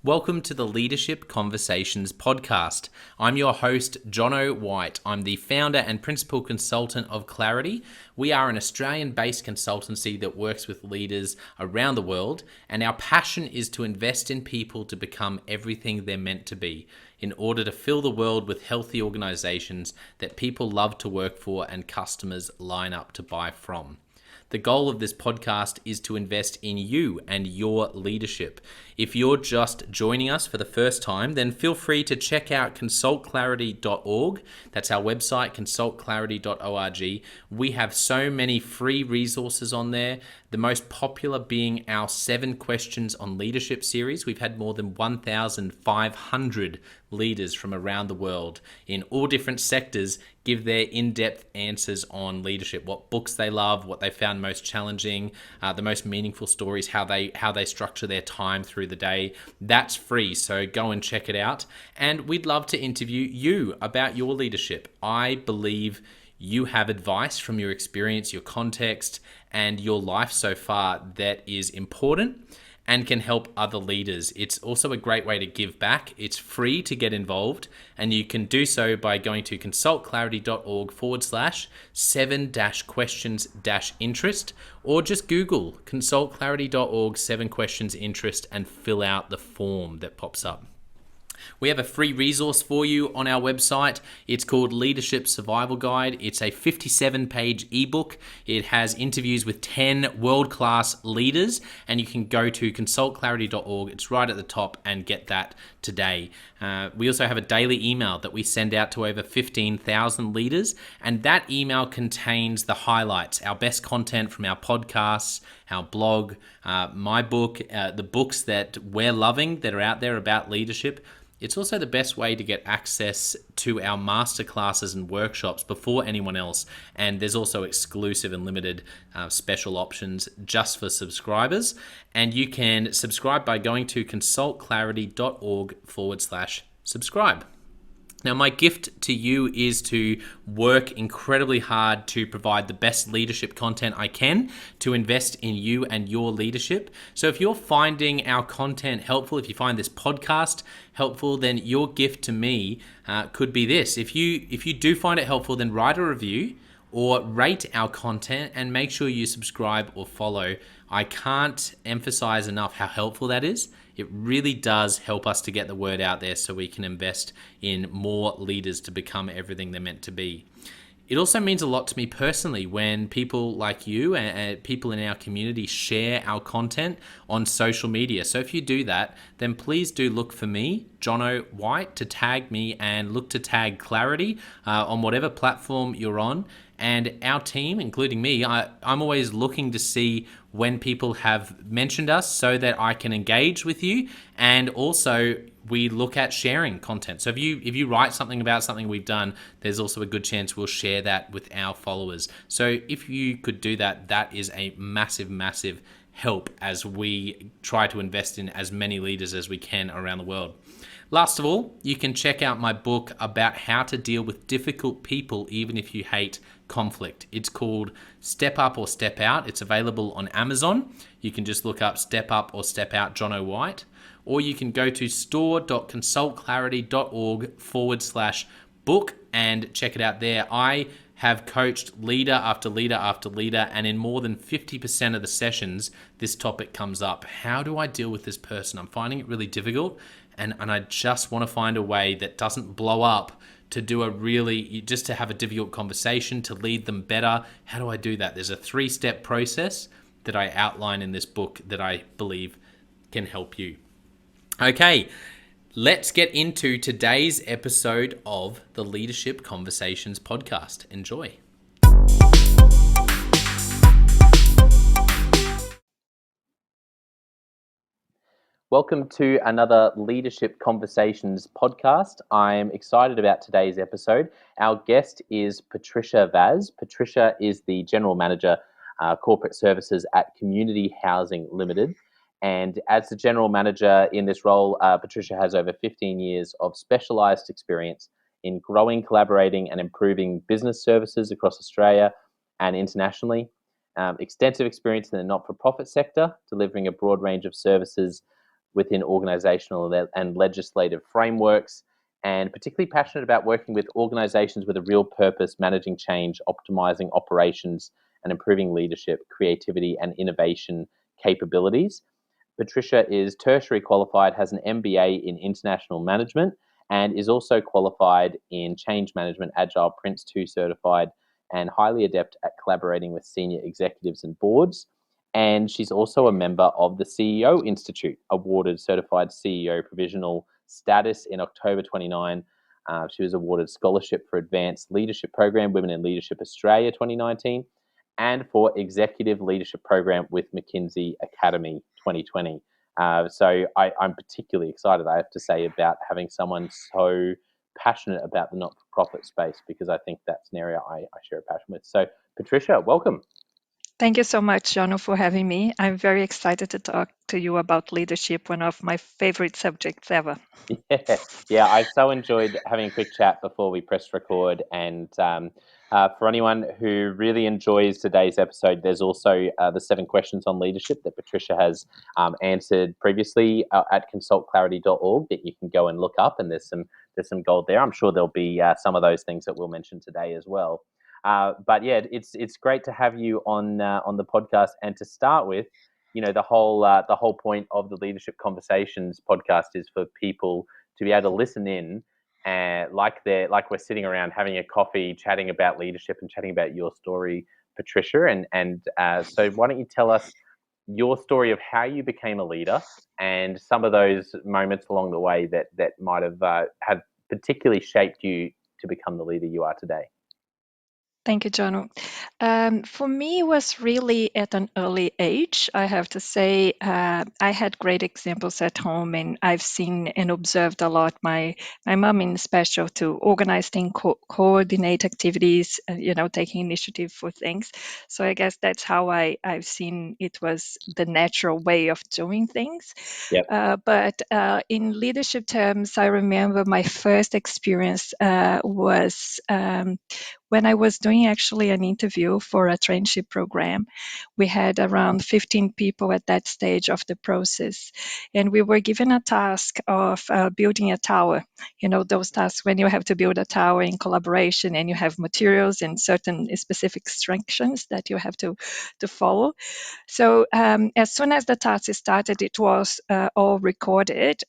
Welcome to the Leadership Conversations podcast. I'm your host, Jono White. I'm the founder and principal consultant of Clarity. We are an Australian-based consultancy that works with leaders around the world, and our passion is to invest in people to become everything they're meant to be in order to fill the world with healthy organizations that people love to work for and customers line up to buy from. The goal of this podcast is to invest in you and your leadership. If you're just joining us for the first time, then feel free to check out consultclarity.org. That's our website, consultclarity.org. We have so many free resources on there, the most popular being our 7 Questions on Leadership series. We've had more than 1,500 leaders from around the world in all different sectors give their in-depth answers on leadership, what books they love, what they found most challenging, the most meaningful stories, how they structure their time through the day. That's free, so go and check it out. And we'd love to interview you about your leadership. I believe you have advice from your experience, your context, and your life so far that is important and can help other leaders. It's also a great way to give back. It's free to get involved, and you can do so by going to consultclarity.org/7-questions-interest, or just Google consultclarity.org 7 questions interest and fill out the form that pops up. We have a free resource for you on our website. It's called Leadership Survival Guide. It's a 57-page ebook. It has interviews with 10 world-class leaders, and you can go to consultclarity.org. It's right at the top, and get that today. We also have a daily email that we send out to over 15,000 leaders, and that email contains the highlights, our best content from our podcasts, our blog, my book, the books that we're loving that are out there about leadership. It's also the best way to get access to our masterclasses and workshops before anyone else. And there's also exclusive and limited special options just for subscribers. And you can subscribe by going to consultclarity.org/subscribe. Now, my gift to you is to work incredibly hard to provide the best leadership content I can to invest in you and your leadership. So if you're finding our content helpful, if you find this podcast helpful, then your gift to me could be this. If you do find it helpful, then write a review or rate our content and make sure you subscribe or follow. I can't emphasize enough how helpful that is. It really does help us to get the word out there so we can invest in more leaders to become everything they're meant to be. It also means a lot to me personally when people like you and people in our community share our content on social media. So if you do that, then please do look for me, Jono White, to tag me, and look to tag Clarity on whatever platform you're on. And our team, including me, I'm always looking to see when people have mentioned us so that I can engage with you. And also we look at sharing content. So if you write something about something we've done, there's also a good chance we'll share that with our followers. So if you could do that, that is a massive, massive help as we try to invest in as many leaders as we can around the world. Last of all, you can check out my book about how to deal with difficult people even if you hate conflict. It's called Step Up or Step Out. It's available on Amazon. You can just look up Step Up or Step Out Jono White, or you can go to store.consultclarity.org/book and check it out there. I have coached leader after leader after leader, and in more than 50% of the sessions, this topic comes up. How do I deal with this person? I'm finding it really difficult, and I just want to find a way that doesn't blow up to just to have a difficult conversation, to lead them better. How do I do that? There's a 3-step process that I outline in this book that I believe can help you. Okay, let's get into today's episode of the Leadership Conversations podcast. Enjoy. Welcome to another Leadership Conversations podcast. I'm excited about today's episode. Our guest is Patricia Vaz. Patricia is the General Manager, Corporate Services at Community Housing Limited. And as the General Manager in this role, Patricia has over 15 years of specialised experience in growing, collaborating and improving business services across Australia and internationally. Extensive experience in the not-for-profit sector, delivering a broad range of services within organizational and legislative frameworks, and particularly passionate about working with organizations with a real purpose, managing change, optimizing operations, and improving leadership, creativity, and innovation capabilities. Patricia is tertiary qualified, has an MBA in international management, and is also qualified in change management, Agile Prince 2 certified, and highly adept at collaborating with senior executives and boards. And she's also a member of the CEO Institute, awarded certified CEO provisional status in October 29. She was awarded scholarship for Advanced Leadership Program, Women in Leadership Australia 2019, and for Executive Leadership Program with McKinsey Academy 2020. I'm particularly excited, I have to say, about having someone so passionate about the not-for-profit space, because I think that's an area I share a passion with. So, Patricia, welcome. Thank you so much, Jono, for having me. I'm very excited to talk to you about leadership, one of my favorite subjects ever. Yeah, I so enjoyed having a quick chat before we pressed record. And for anyone who really enjoys today's episode, there's also the 7 questions on leadership that Patricia has answered previously at consultclarity.org that you can go and look up. And there's some gold there. I'm sure there'll be some of those things that we'll mention today as well. But yeah, it's great to have you on the podcast. And to start with, the whole point of the Leadership Conversations podcast is for people to be able to listen in, and like we're sitting around having a coffee, chatting about leadership and chatting about your story, Patricia. So why don't you tell us your story of how you became a leader and some of those moments along the way that might have particularly shaped you to become the leader you are today. Thank you, Jono. For me, it was really at an early age. I have to say, I had great examples at home, and I've seen and observed a lot. My mom, in special, to organize things, coordinate activities, taking initiative for things. So I guess that's how I've seen it was the natural way of doing things. Yep. But in leadership terms, I remember my first experience was. When I was doing actually an interview for a traineeship program. We had around 15 people at that stage of the process, and we were given a task of building a tower. Those tasks when you have to build a tower in collaboration and you have materials and certain specific instructions that you have to follow. So as soon as the task started, it was all recorded.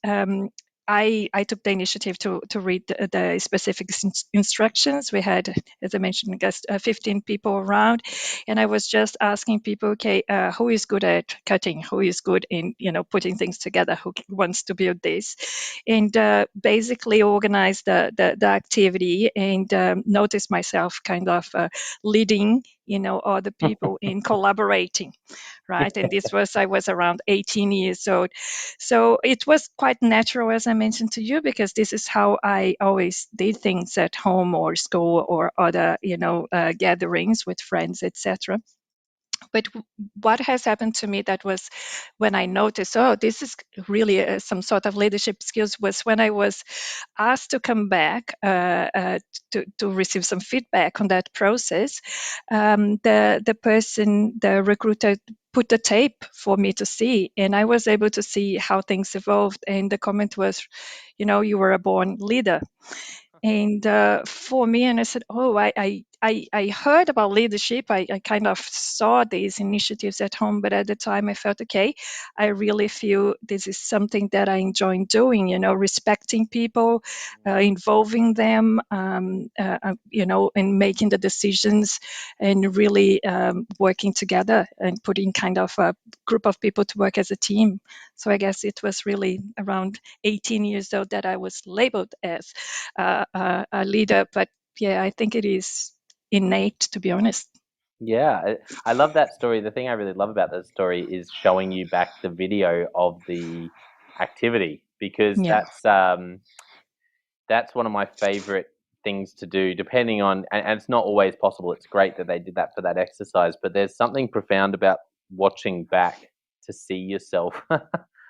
I took the initiative to read the specific instructions. We had, as I mentioned, 15 people around, and I was just asking people, okay, who is good at cutting? Who is good in putting things together? Who wants to build this? And basically organize the activity and notice myself kind of leading other people in collaborating, right? And I was around 18 years old. So it was quite natural, as I mentioned to you, because this is how I always did things at home or school or other, gatherings with friends, etc. But what has happened to me, that was when I noticed, oh, this is really some sort of leadership skills, was when I was asked to come back to receive some feedback on that process. The recruiter put the tape for me to see, and I was able to see how things evolved. And the comment was, you were a born leader. And for me, and I said, oh, I heard about leadership. I kind of saw these initiatives at home, but at the time I felt, okay, I really feel this is something that I enjoy doing, respecting people, involving them, and making the decisions, and really working together and putting kind of a group of people to work as a team. So I guess it was really around 18 years old that I was labeled as a leader. But yeah, I think it is innate, to be honest. Yeah, I love that story. The thing I really love about that story is showing you back the video of the activity, because Yeah. that's one of my favorite things to do, depending on, and it's not always possible. It's great that they did that for that exercise, but there's something profound about watching back to see yourself,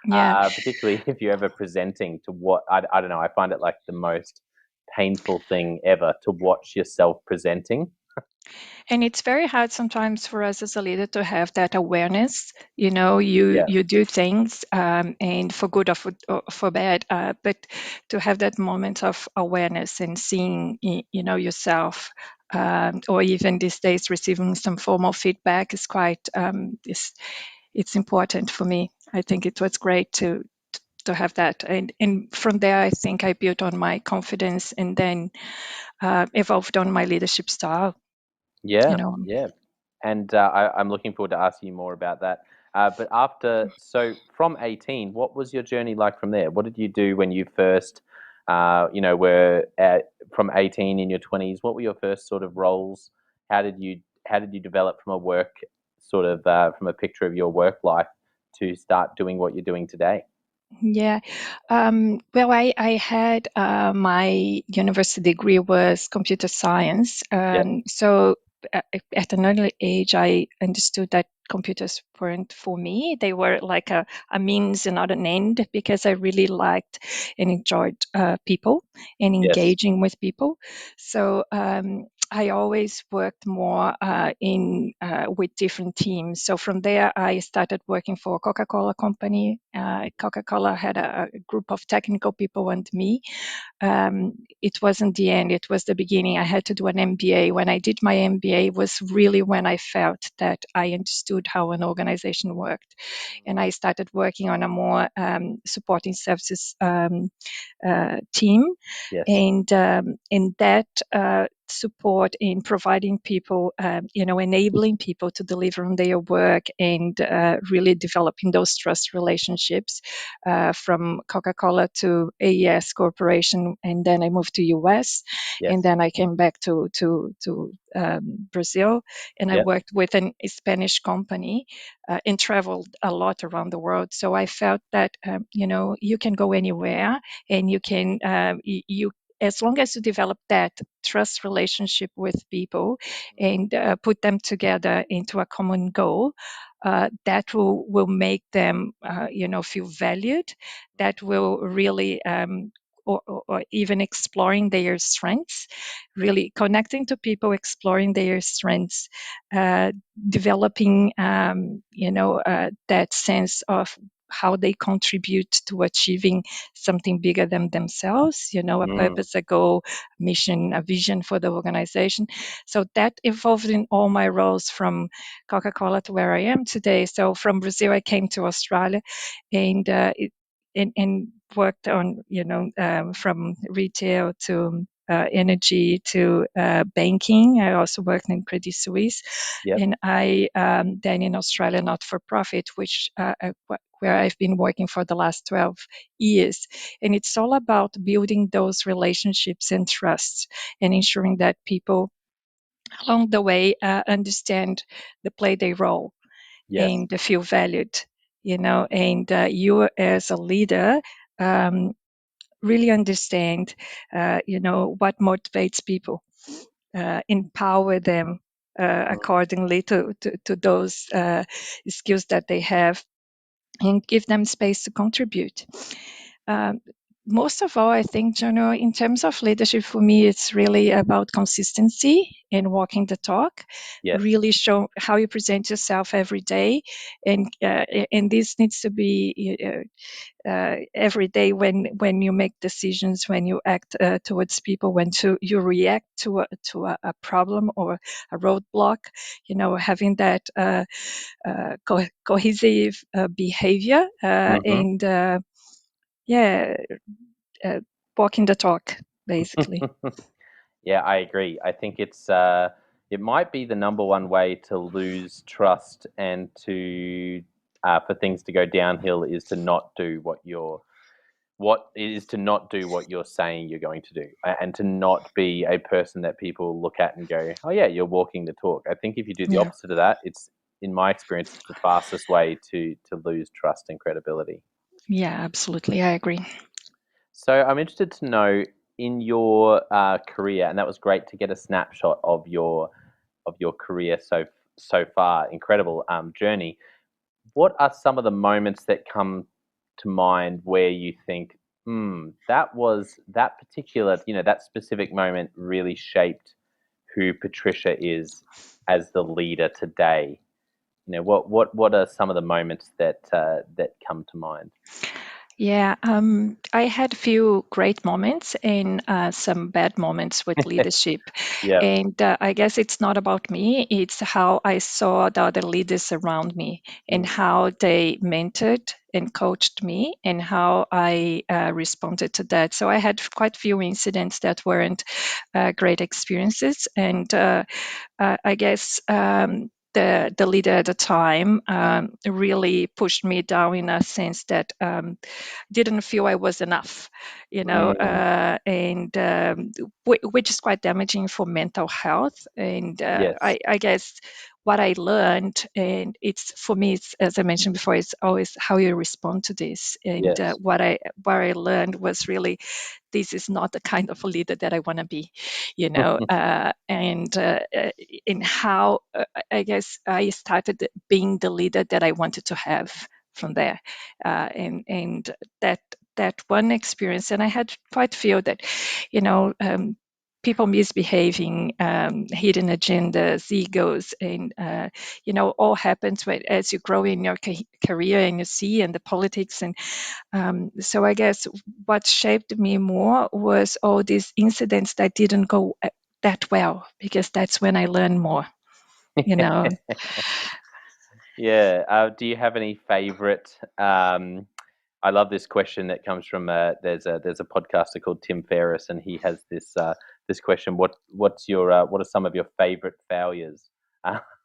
Yeah. particularly if you're ever presenting to I don't know, I find it like the most painful thing ever to watch yourself presenting. And it's very hard sometimes for us as a leader to have that awareness. You know, you do things, and for good or for bad, but to have that moment of awareness and seeing, you know, yourself, or even these days receiving some formal feedback is quite, it's important for me. I think it was great to have that, and from there I think I built on my confidence, and then evolved on my leadership style. You Yeah, know. yeah. And I'm looking forward to asking you more about that. But after, so from 18, what was your journey like from there? What did you do when you first, were from 18 in your 20s? What were your first sort of roles? How did you develop from a work sort of from a picture of your work life to start doing what you're doing today? Yeah. Well, I had my university degree was computer science. Yep. So at an early age, I understood that computers weren't for me. They were like a means and not an end, because I really liked and enjoyed people and Yes. engaging with people. So I always worked more in with different teams. So from there, I started working for a Coca-Cola company. Coca-Cola had a group of technical people and me. It wasn't the end, it was the beginning. I had to do an MBA. When I did my MBA was really when I felt that I understood how an organization worked. And I started working on a more supporting services team, Yes. and in that support in providing people, enabling people to deliver on their work, and really developing those trust relationships, from Coca-Cola to AES Corporation, and then I moved to US, and Yes. then I came back to Brazil, and I Yep. worked with a Spanish company, and traveled a lot around the world. So I felt that you can go anywhere, and you can you as long as you develop that trust relationship with people, and put them together into a common goal, that will make them feel valued. That will really or even exploring their strengths, really connecting to people, exploring their strengths, uh, developing that sense of how they contribute to achieving something bigger than themselves, a Mm. purpose, a goal, a mission, a vision for the organization. So that evolved in all my roles from Coca-Cola to where I am today. So from Brazil, I came to Australia, and and worked on, from retail to energy to banking. I also worked in Credit Suisse, Yep. and I then in Australia not for profit, which where I've been working for the last 12 years. And it's all about building those relationships and trusts, and ensuring that people along the way understand the play they role, Yes. and feel valued. And you as a leader, um, really understand, what motivates people, empower them Mm. accordingly to those skills that they have, and give them space to contribute. Um, Most of all, I think, in terms of leadership, for me, it's really about consistency and walking the talk. Yes. Really show how you present yourself every day, and this needs to be every day when you make decisions, when you act towards people, when you react to a problem or a roadblock. Having that cohesive behavior, Hmm. and yeah, uh, walking the talk, basically. Yeah, I agree. I think it might be the number one way to lose trust and to for things to go downhill is to not do what you're saying you're going to do, and to not be a person that people look at and go, "Oh yeah, you're walking the talk." I think if you do the Yeah, opposite of that, it's in my experience, it's the fastest way to lose trust and credibility. yeah, absolutely, I agree. So I'm interested to know in your career, and that was great to get a snapshot of your career so far. Incredible journey. What are some of the moments that come to mind where you think, that was that particular, that specific moment really shaped who Patricia is as the leader today? What are some of the moments that come to mind? Yeah, I had a few great moments and some bad moments with leadership. Yeah. And I guess it's not about me, it's how I saw the other leaders around me and how they mentored and coached me and how I responded to that. So I had quite a few incidents that weren't great experiences. And I guess the leader at the time really pushed me down in a sense that didn't feel I was enough, and which is quite damaging for mental health. And Yes. I guess what I learned, and it's for me, it's, as I mentioned before, it's always how you respond to this. And Yes. what I learned was really, this is not the kind of a leader that I want to be, and in how I guess I started being the leader that I wanted to have from there, and that one experience, and I had quite a few that, people misbehaving, hidden agendas, egos, and all happens as you grow in your career and you see and the politics. And so I guess what shaped me more was all these incidents that didn't go that well, because that's when I learned more. Yeah. Do you have any favorite? I love this question that comes from there's a podcaster called Tim Ferriss, and he has this question. What are some of your favorite failures?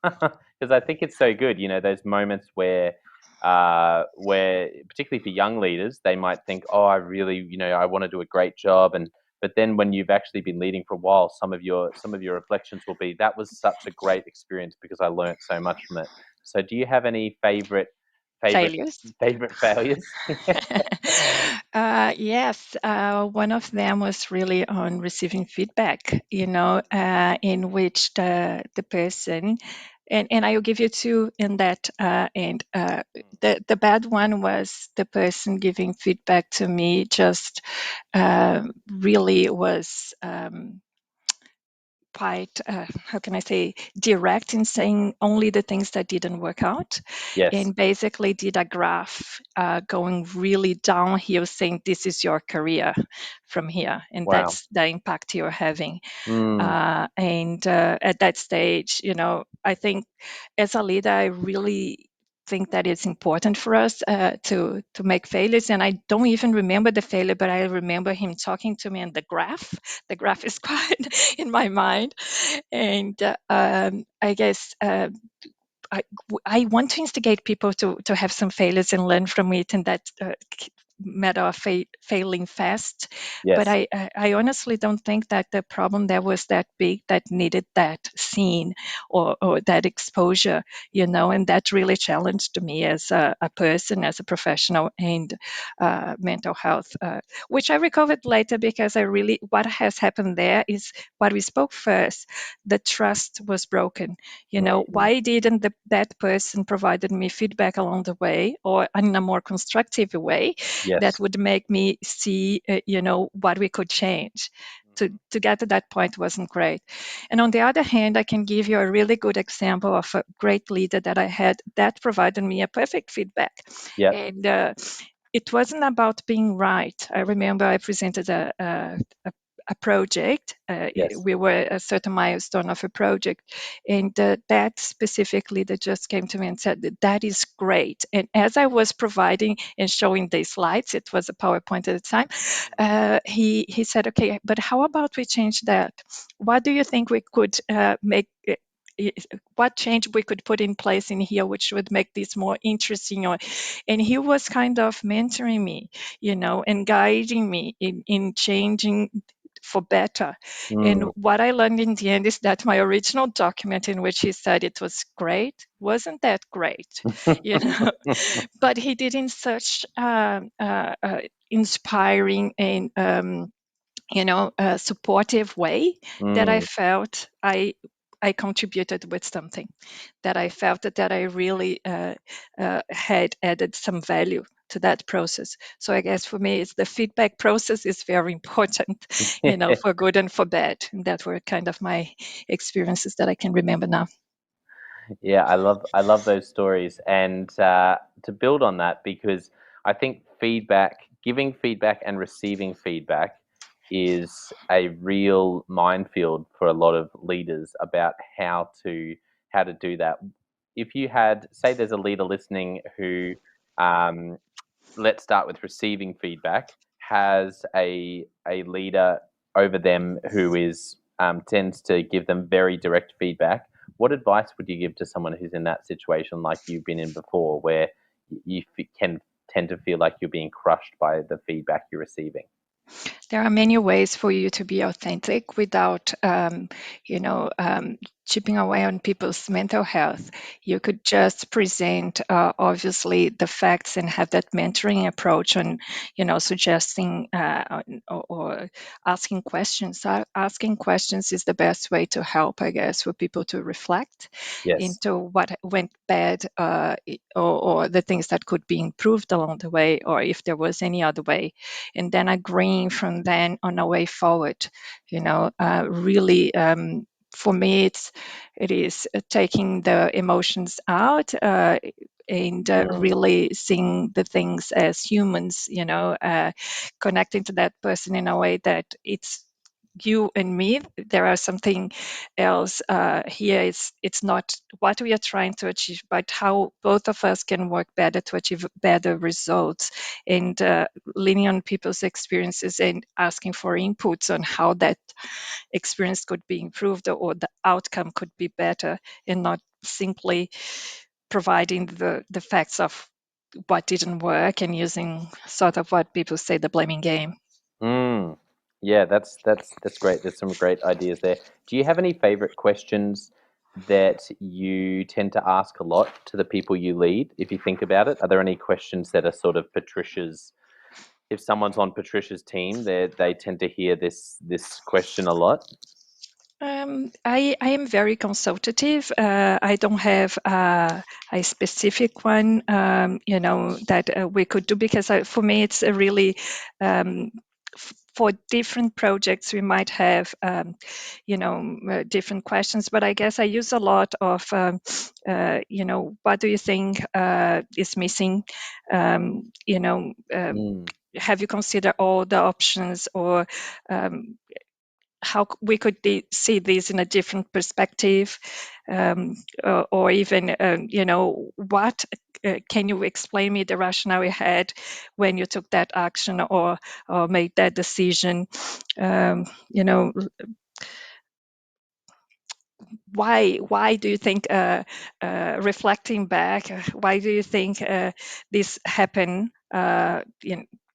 Because I think it's so good. Those moments where particularly for young leaders, they might think, oh, I really, I want to do a great job, but then when you've actually been leading for a while, some of your reflections will be, that was such a great experience because I learned so much from it. So do you have any favorite Failures. failures? Yes, one of them was really on receiving feedback, in which the person, and I will give you two in that, and the bad one was the person giving feedback to me just really was quite, how can I say, direct in saying only the things that didn't work out. Yes. And basically did a graph going really downhill, saying this is your career from here, and Wow. that's the impact you're having. Mm. And at that stage, I think as a leader, I really think that it's important for us to make failures. And I don't even remember the failure, but I remember him talking to me, and the graph is quite in my mind. And I guess I want to instigate people to have some failures and learn from it, and that matter of failing fast. Yes. But I honestly don't think that the problem there was that big that needed that scene or that exposure, and that really challenged me as a person, as a professional, and mental health, which I recovered later, because what has happened there is what we spoke first. The trust was broken. Why didn't that person provided me feedback along the way, or in a more constructive way, Yes. that would make me see, what we could change. To get to that point wasn't great. And on the other hand, I can give you a really good example of a great leader that I had that provided me a perfect feedback. Yeah. And it wasn't about being right. I remember I presented a project. Yes. We were a certain milestone of a project, and that specifically that just came to me and said that is great. And as I was providing and showing the slides, it was a PowerPoint at the time, he said, okay, but how about we change that? What do you think we could make? What change we could put in place in here which would make this more interesting? And he was kind of mentoring me, and guiding me in changing for better. And what I learned in the end is that my original document, in which he said it was great, wasn't that great, but he did in such inspiring and supportive way that I felt I contributed with something, that I felt that I really had added some value to that process. So I guess for me, it's the feedback process is very important, for good and for bad. And that were kind of my experiences that I can remember now. Yeah, I love those stories, and to build on that, because I think giving feedback and receiving feedback is a real minefield for a lot of leaders about how to do that. If you had, say, there's a leader listening who, um, let's start with receiving feedback, has a leader over them who is tends to give them very direct feedback. What advice would you give to someone who's in that situation, like you've been in before, where you can tend to feel like you're being crushed by the feedback you're receiving? There are many ways for you to be authentic without, chipping away on people's mental health. You could just present, obviously, the facts and have that mentoring approach on, suggesting or asking questions. Asking questions is the best way to help, I guess, for people to reflect Yes. into what went bad, or the things that could be improved along the way, or if there was any other way, and then agreeing from then on a way forward. Really, for me, it is taking the emotions out, and really seeing the things as humans. Connecting to that person in a way that it's you and me. There are something else here. It's not what we are trying to achieve, but how both of us can work better to achieve better results, and leaning on people's experiences and asking for inputs on how that experience could be improved, or the outcome could be better, and not simply providing the facts of what didn't work and using sort of what people say the blaming game. Mm. Yeah, that's great. There's some great ideas there. Do you have any favorite questions that you tend to ask a lot to the people you lead? If you think about it, are there any questions that are sort of Patricia's? If someone's on Patricia's team, they tend to hear this question a lot. I am very consultative. I don't have a specific one, that we could do, because for me, it's a really, for different projects, we might have, different questions. But I guess I use a lot of, what do you think is missing? Um, you know, um, Mm. have you considered all the options, or um, how we could see this in a different perspective, or even, what can you explain me the rationale you had when you took that action, or made that decision? um, you know why do you think, reflecting back, why do you think this happened,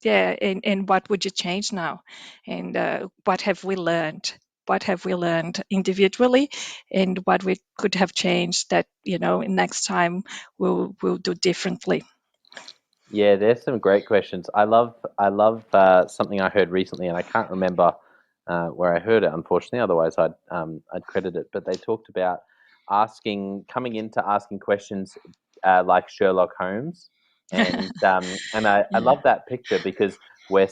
yeah, and what would you change now, and what have we learned individually, and what we could have changed that, next time we'll do differently. Yeah, there's some great questions. I love something I heard recently, and I can't remember where I heard it, unfortunately. Otherwise, I'd credit it. But they talked about coming into asking questions like Sherlock Holmes, and I Yeah. love that picture because we're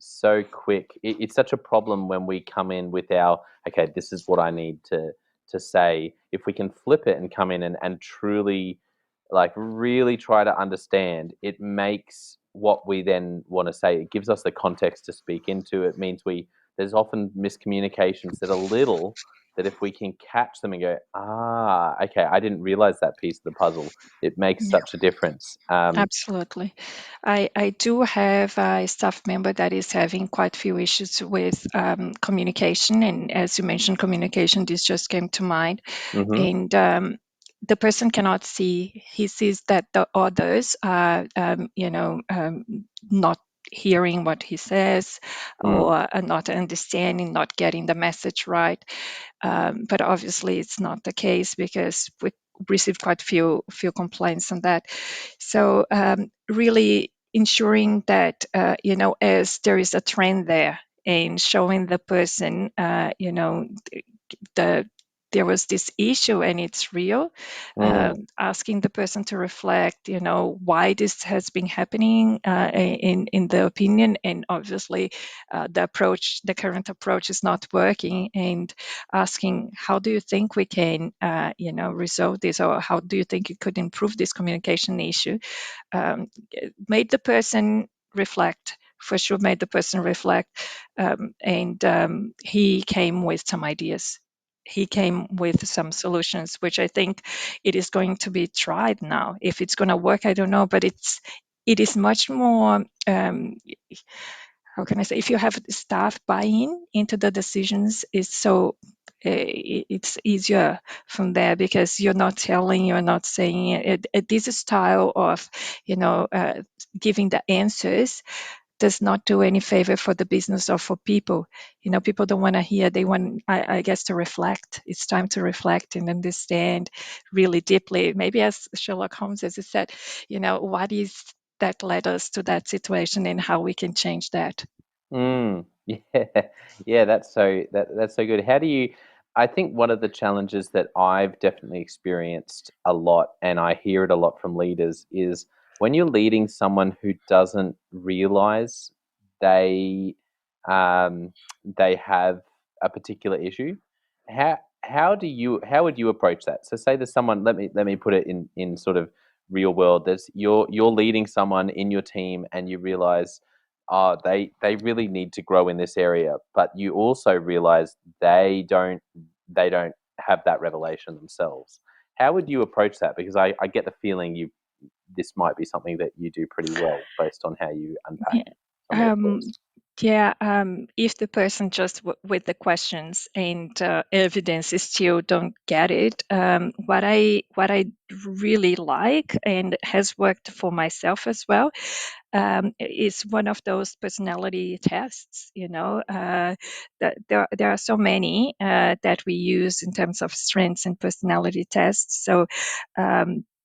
so quick. It's such a problem when we come in with our, okay, this is what I need to say. If we can flip it and come in and truly, like, really try to understand, it makes what we then want to say, it gives us the context to speak into. It means there's often miscommunications that are little, that if we can catch them and go, okay, I didn't realize that piece of the puzzle, it makes Yeah. such a difference. Absolutely. I do have a staff member that is having quite a few issues with communication. And as you mentioned, communication, this just came to mind. Hmm. And the person cannot see, he sees that the others are, not hearing what he says, Mm. or not understanding, not getting the message right. But obviously, it's not the case, because we received quite few complaints on that. So really ensuring that, as there is a trend there, and showing the person, the there was this issue and it's real, asking the person to reflect, why this has been happening in the opinion, and obviously the current approach is not working, and asking how do you think we can, resolve this, or how do you think it could improve this communication issue, made the person reflect. For sure, made the person reflect, and he came with some ideas. He came with some solutions, which I think it is going to be tried now. If it's going to work, I don't know, but it is much more. How can I say? If you have staff buy-in into the decisions, it's easier from there, because you're not saying it. This style of giving the answers does not do any favor for the business or for people. People don't want to hear. They want, I guess, to reflect. It's time to reflect and understand really deeply. Maybe as Sherlock Holmes, as I said, what is that led us to that situation and how we can change that. Yeah, yeah, that's so good. How do you? I think one of the challenges that I've definitely experienced a lot, and I hear it a lot from leaders, is when you're leading someone who doesn't realize they they have a particular issue. How would you approach that? So say there's someone. Let me put it in sort of real world. There's you're leading someone in your team, and you realize they really need to grow in this area, but you also realize they don't have that revelation themselves. How would you approach that? Because I get the feeling this might be something that you do pretty well based on how you unpack Yeah. some of your Um, thoughts. yeah, if the person just with the questions and evidence is still don't get it, what I really like and has worked for myself as well, is one of those personality tests. That there are so many that we use in terms of strengths and personality tests. So.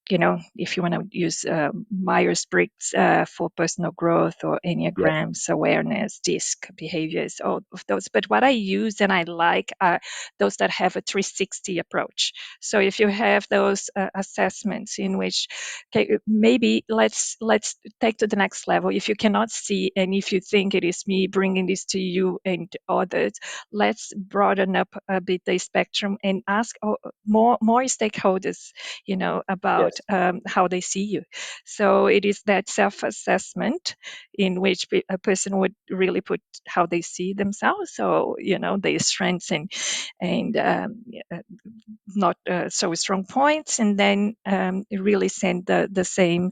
If you want to use Myers-Briggs for personal growth, or Yep. Enneagrams, awareness, DISC, behaviors, all of those. But what I use and I like are those that have a 360 approach. So if you have those assessments in which, okay, maybe let's take to the next level. If you cannot see, and if you think it is me bringing this to you and others, let's broaden up a bit the spectrum and ask more stakeholders, about Yes. how they see you. So it is that self-assessment in which a person would really put how they see themselves. So their strengths and not so strong points, and then really send the same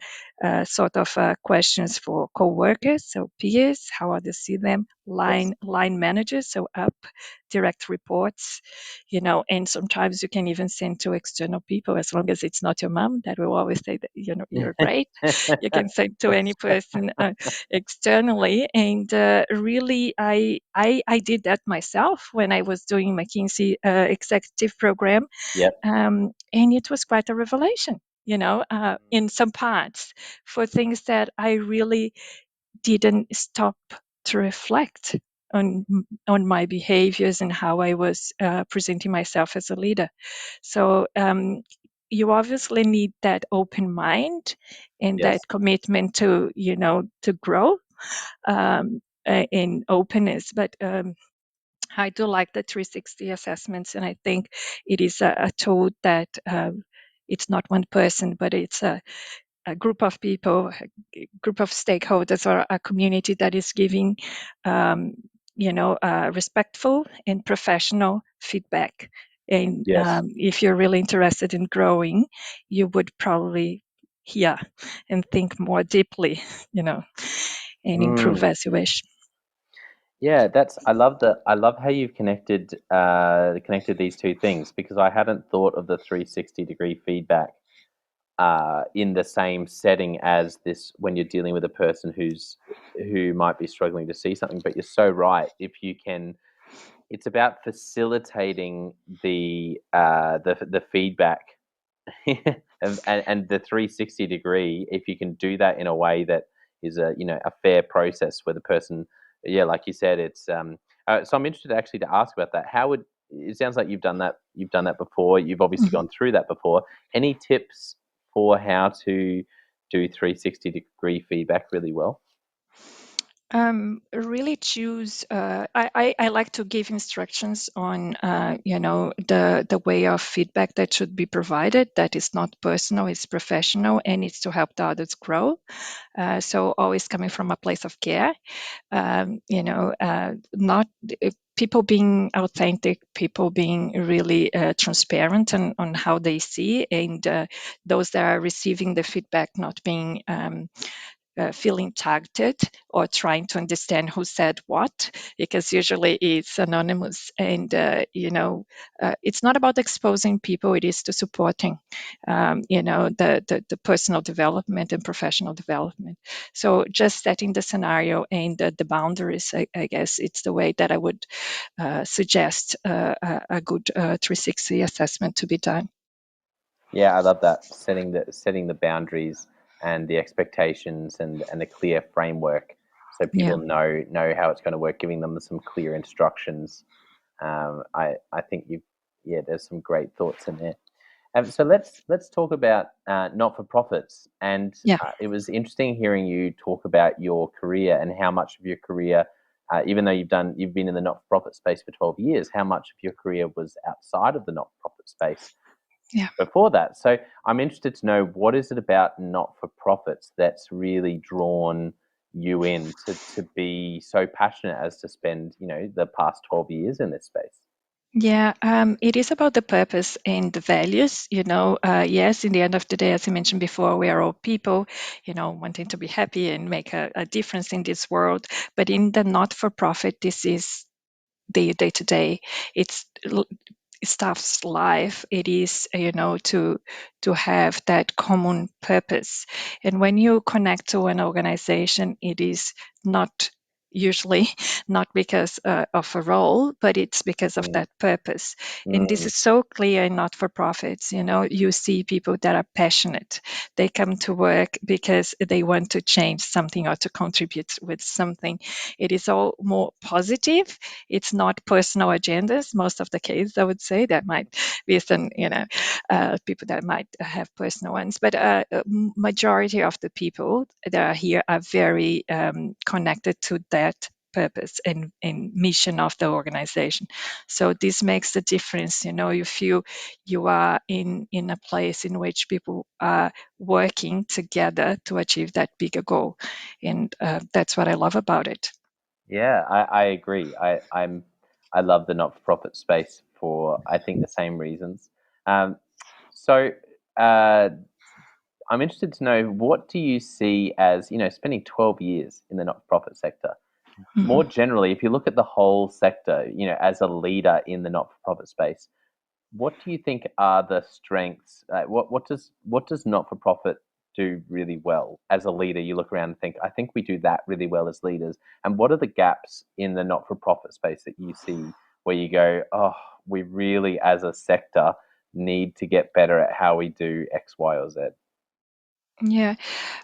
sort of questions for co-workers, so peers, how others see them, Yes. line managers, so up, direct reports, and sometimes you can even send to external people, as long as it's not your mom. That will always say that you're great. You can send to any person externally, and really I did that myself when I was doing McKinsey executive program, Yep. and it was quite a revelation, in some parts, for things that I really didn't stop to reflect on my behaviors and how I was presenting myself as a leader. So you obviously need that open mind and Yes. that commitment to to grow, in openness. But I do like the 360 assessments, and I think it is a tool that it's not one person, but it's a group of people, a group of stakeholders, or a community that is giving, respectful and professional feedback. And Yes. if you're really interested in growing, you would probably hear and think more deeply, and Mm. improve as you wish. Yeah, I love how you've connected these two things, because I hadn't thought of the 360-degree feedback in the same setting as this, when you're dealing with a person who might be struggling to see something. But you're so right. If you can, it's about facilitating the feedback and the 360 degree. If you can do that in a way that is a fair process, where the person, yeah, like you said, it's so I'm interested actually to ask about that. How would it sounds like you've done that. You've done that before. You've obviously Mhm. gone through that before. Any tips for how to do 360-degree feedback really well? Really choose. I like to give instructions on, the way of feedback that should be provided. That is not personal, it's professional, and it's to help the others grow. So always coming from a place of care. Not people being authentic, people being really transparent on how they see, and those that are receiving the feedback not being feeling targeted or trying to understand who said what, because usually it's anonymous. And, it's not about exposing people, it is to supporting, the personal development and professional development. So just setting the scenario and the boundaries, I guess it's the way that I would suggest a good 360 assessment to be done. Yeah, I love that, setting the boundaries and the expectations and a clear framework, so Yeah. people know how it's going to work. Giving them some clear instructions. I think there's some great thoughts in there. So let's talk about not for profits. And Yeah. it was interesting hearing you talk about your career and how much of your career, even though you've been in the not for profit space for 12 years, how much of your career was outside of the not for profit space Yeah. before that. So I'm interested to know, what is it about not for profits that's really drawn you in to be so passionate as to spend the past 12 years in this space? Yeah, it is about the purpose and the values. Yes, in the end of the day, as I mentioned before, we are all people, wanting to be happy and make a difference in this world. But in the not for profit, this is the day to day. It's staff's life. It is, to have that common purpose. And when you connect to an organization, it is not usually not because of a role, but it's because of Mm, that purpose. And this mm, is so clear in not for profits. You see people that are passionate. They come to work because they want to change something or to contribute with something. It is all more positive. It's not personal agendas. Most of the case, I would say, that might be some, people that might have personal ones, but majority of the people that are here are very connected to that purpose and mission of the organization. So this makes the difference. You feel you are in a place in which people are working together to achieve that bigger goal, and that's what I love about it. yeah, I agree. I love the not-for-profit space for, I think, the same reasons. So uh, I'm interested to know, what do you see as, spending 12 years in the not-for-profit sector? More Mhm. generally, if you look at the whole sector, as a leader in the not-for-profit space, what do you think are the strengths? What does not-for-profit do really well? As a leader, you look around and think, I think we do that really well as leaders. And what are the gaps in the not-for-profit space that you see where you go, oh, we really, as a sector, need to get better at how we do X, Y, or Z? Yeah,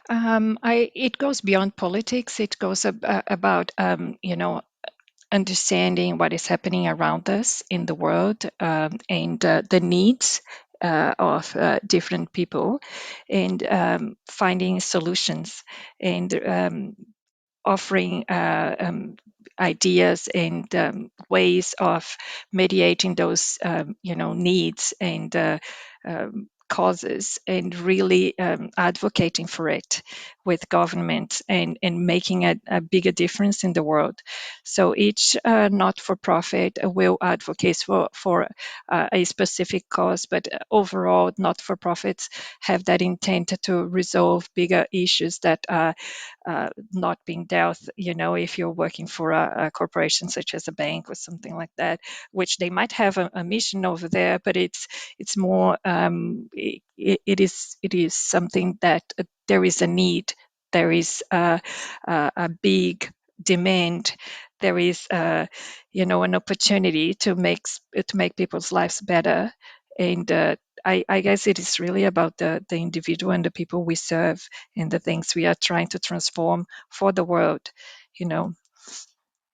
it goes beyond politics. It goes about understanding what is happening around us in the world, and the needs of different people, and finding solutions, and offering ideas and ways of mediating those needs and causes, and really advocating for it with government, and making a bigger difference in the world. So each not-for-profit will advocate for a specific cause, but overall not-for-profits have that intent to resolve bigger issues that are not being dealt. If you're working for a corporation such as a bank or something like that, which they might have a mission over there, but it's more, it is something that there is a need, there is a big demand, there is an opportunity to make people's lives better. And I guess it is really about the individual and the people we serve and the things we are trying to transform for the world. you know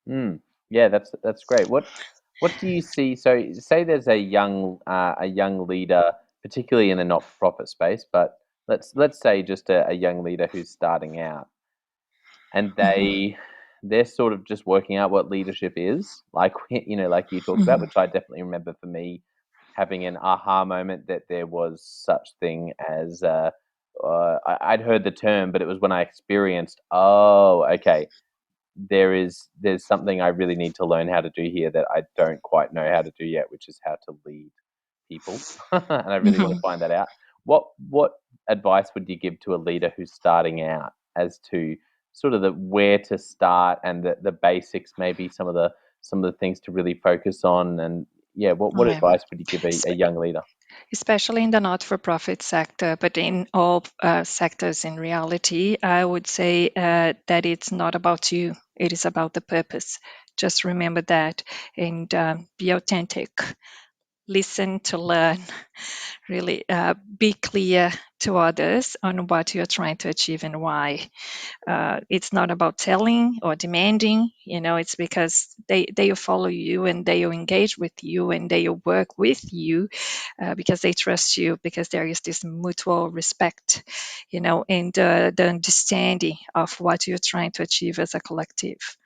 Mm, yeah, that's great. What do you see? So, say there's a young leader, particularly in the not-for-profit space, but let's say just a young leader who's starting out, and Mhm, they're sort of just working out what leadership is, like like you talked about, mhm, which I definitely remember for me having an aha moment that there was such thing as I'd heard the term, but it was when I experienced, oh, okay, there's something I really need to learn how to do here that I don't quite know how to do yet, which is how to lead people, and I really want to mhm. find that out. What advice would you give to a leader who's starting out as to sort of the where to start and the basics, maybe some of the things to really focus on, and yeah, what Yeah. advice would you give a young leader? Especially in the not-for-profit sector, but in all sectors in reality, I would say that it's not about you, it is about the purpose. Just remember that and be authentic. Listen to learn, really be clear to others on what you're trying to achieve and why. It's not about telling or demanding, it's because they follow you and they engage with you and they work with you because they trust you, because there is this mutual respect, and the understanding of what you're trying to achieve as a collective.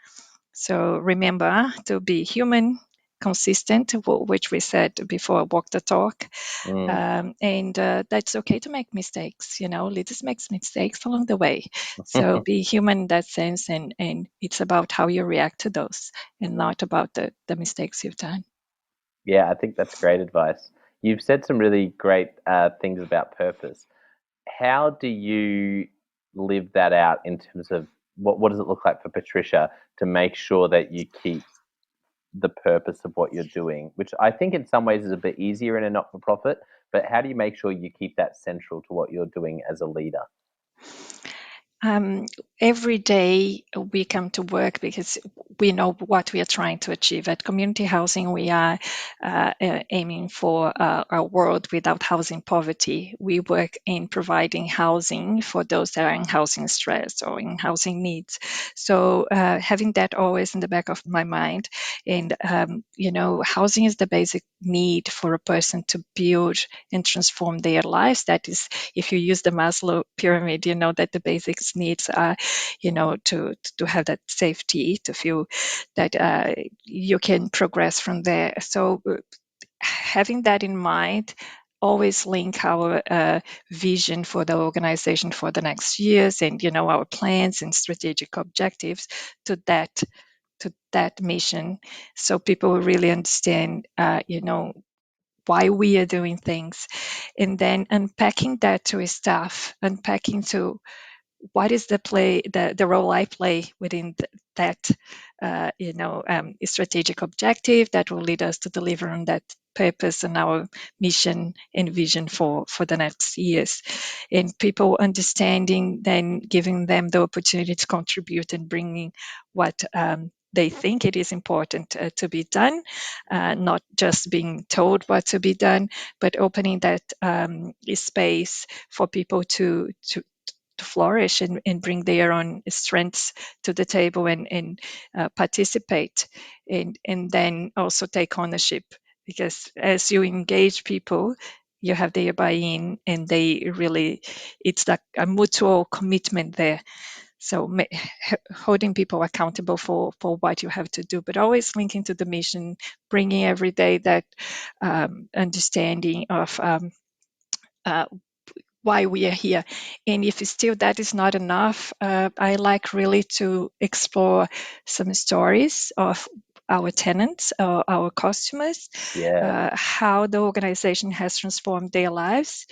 So remember to be human, consistent, which we said before, walk the talk, Mm. and that's okay to make mistakes. Leaders make mistakes along the way, so be human in that sense, and it's about how you react to those, and not about the mistakes you've done. Yeah, I think that's great advice. You've said some really great things about purpose. How do you live that out in terms of what does it look like for Patricia to make sure that you keep the purpose of what you're doing, which I think in some ways is a bit easier in a not for profit, but how do you make sure you keep that central to what you're doing as a leader? Um, every day we come to work because we know what we are trying to achieve. At Community Housing, we are aiming for a world without housing poverty. We work in providing housing for those that are in housing stress or in housing needs. So having that always in the back of my mind, and housing is the basic need for a person to build and transform their lives. That is, if you use the Maslow pyramid, you know that the basics needs are, to have that safety, to feel that you can progress from there. So having that in mind, always link our vision for the organization for the next years, and our plans and strategic objectives to that mission, so people really understand why we are doing things, and then unpacking that to staff, unpacking to what is the role I play within that strategic objective that will lead us to deliver on that purpose and our mission and vision for the next years, and people understanding, then giving them the opportunity to contribute and bringing what they think it is important to be done, not just being told what to be done, but opening that space for people to flourish and bring their own strengths to the table, and participate, and then also take ownership, because as you engage people, you have their buy-in, and they really, it's like a mutual commitment there. So holding people accountable for what you have to do, but always linking to the mission, bringing every day that understanding of uh, why we are here. And if still that is not enough, I like really to explore some stories of our tenants, our customers, Yeah. how the organization has transformed their lives.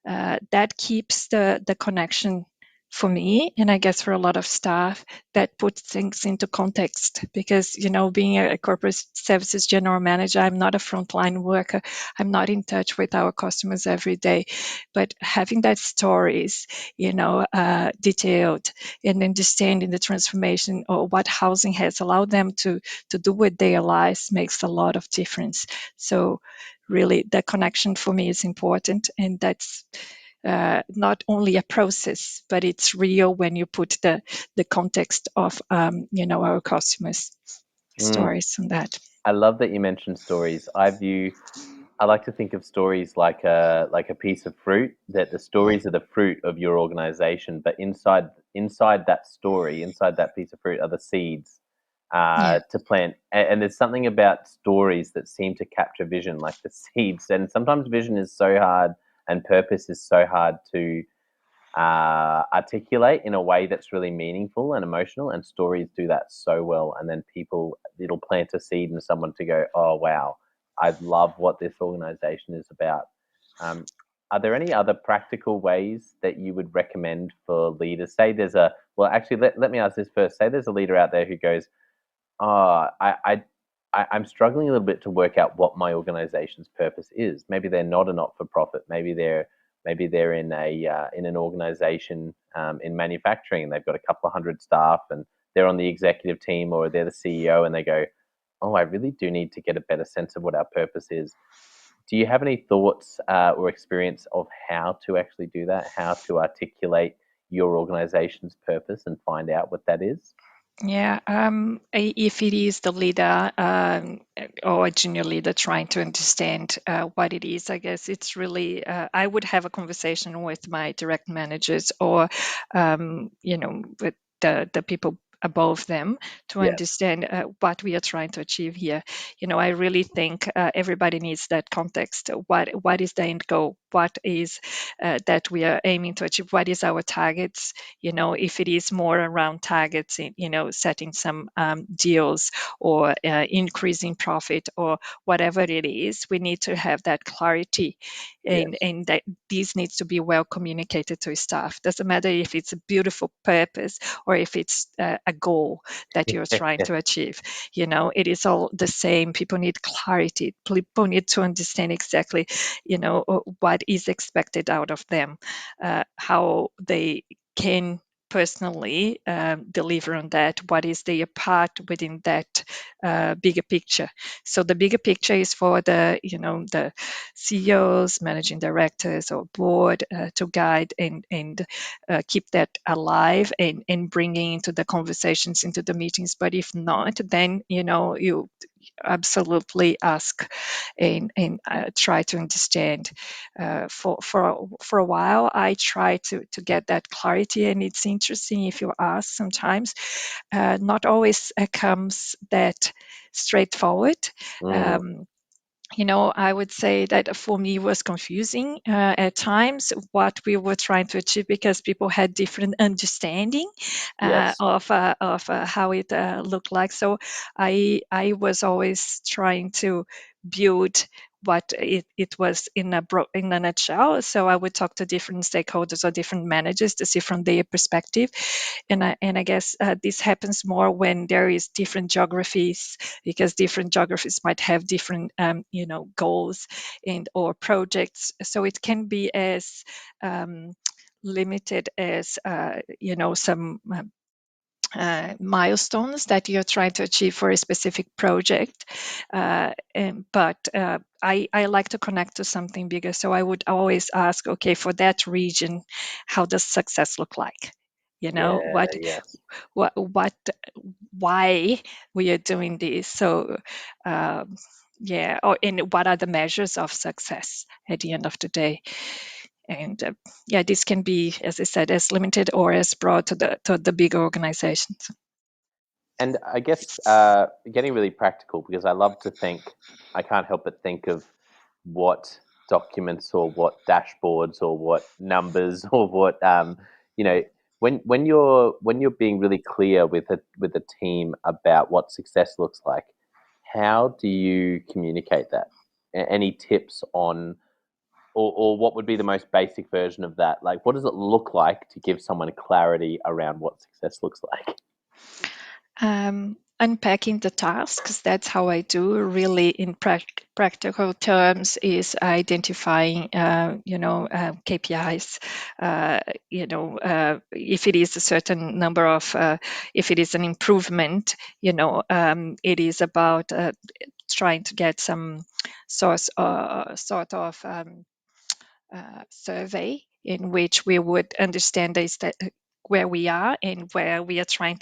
That keeps the connection for me, and I guess for a lot of staff, that puts things into context, because being a corporate services general manager, I'm not a frontline worker, I'm not in touch with our customers every day, but having that stories, detailed, and understanding the transformation or what housing has allowed them to do with their lives makes a lot of difference. So really, the connection for me is important, and that's not only a process, but it's real when you put the context of our customers' Mm. stories on that. I love that you mentioned stories. I like to think of stories like a piece of fruit, that the stories are the fruit of your organization, but inside that story, inside that piece of fruit are the seeds Yeah. to plant. And there's something about stories that seem to capture vision, like the seeds. And sometimes vision is so hard and purpose is so hard to articulate in a way that's really meaningful and emotional. And stories do that so well. And then it'll plant a seed in someone to go, oh, wow, I love what this organization is about. Um, are there any other practical ways that you would recommend for leaders? Say well, actually, let me ask this first. Say there's a leader out there who goes, oh, I'm struggling a little bit to work out what my organization's purpose is. Maybe they're not a not-for-profit. Maybe they're in an organization in manufacturing, and they've got a couple of hundred staff, and they're on the executive team, or they're the CEO, and they go, "Oh, I really do need to get a better sense of what our purpose is." Do you have any thoughts or experience of how to actually do that? How to articulate your organization's purpose and find out what that is? Yeah, if it is the leader or a junior leader trying to understand what it is, I guess it's really, I would have a conversation with my direct managers or, with the people above them to Yes. understand what we are trying to achieve here. I really think everybody needs that context. What is the end goal? What is that we are aiming to achieve? What is our targets? If it is more around targets, setting some deals or increasing profit or whatever it is, we need to have that clarity, and Yes. that this needs to be well communicated to staff. Doesn't matter if it's a beautiful purpose or if it's a goal that you're trying to achieve. It is all the same. People need clarity. People need to understand exactly, what is expected out of them, how they can personally deliver on that, what is their part within that bigger picture. So the bigger picture is for the CEOs, managing directors, or board to guide and keep that alive and bringing into the conversations, into the meetings. But if not, then you absolutely ask and try to understand. For a while, I try to get that clarity, and it's interesting if you ask. Sometimes, not always comes that straightforward. Mm, Um, I would say that for me it was confusing at times what we were trying to achieve, because people had different understanding yes. of how it looked like. So I was always trying to build what it was in a nutshell. So I would talk to different stakeholders or different managers to see from their perspective, and I guess this happens more when there is different geographies, because different geographies might have different goals and or projects. So it can be as limited as some milestones that you're trying to achieve for a specific project. But I like to connect to something bigger. So I would always ask, okay, for that region, how does success look like? Yeah. Yes. What why we are doing this. So yeah, and what are the measures of success at the end of the day? And yeah, this can be, as I said, as limited or as broad to the big organizations. And I guess getting really practical, because I can't help but think of what documents or what dashboards or what numbers or what you know when you're being really clear with a team about what success looks like. How do you communicate that? Any tips on, or what would be the most basic version of that? Like, what does it look like to give someone clarity around what success looks like? Unpacking the tasks, that's how I do really in practical terms, is identifying KPIs. If it is a certain number of if it is an improvement, it is about trying to get some sort of survey in which we would understand where we are and what we are trying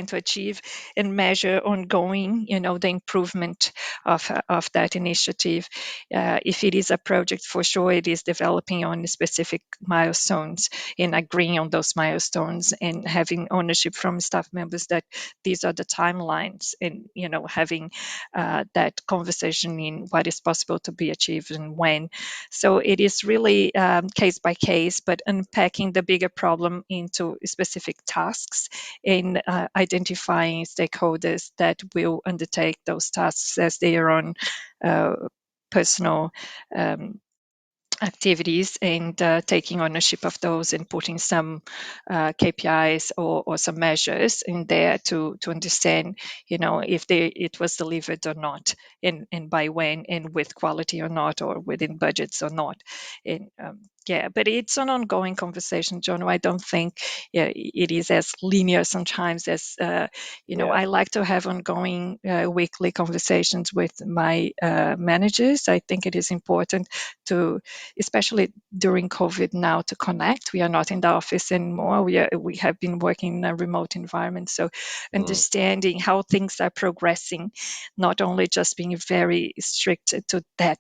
to achieve, and measure ongoing, the improvement of that initiative. If it is a project, for sure it is developing on specific milestones and agreeing on those milestones, and having ownership from staff members that these are the timelines, and having that conversation in what is possible to be achieved and when. So it is really case by case, but unpacking the bigger problem into specific tasks, and identifying stakeholders that will undertake those tasks as their own personal activities, and taking ownership of those, and putting some KPIs or some measures in there to understand, if it was delivered or not, and by when, and with quality or not, or within budgets or not. And but it's an ongoing conversation, John. I don't think it is as linear sometimes as I like to have ongoing weekly conversations with my managers. I think it is important to, especially during COVID now, to connect. We are not in the office anymore. We have been working in a remote environment. So understanding how things are progressing, not only just being very strict to that,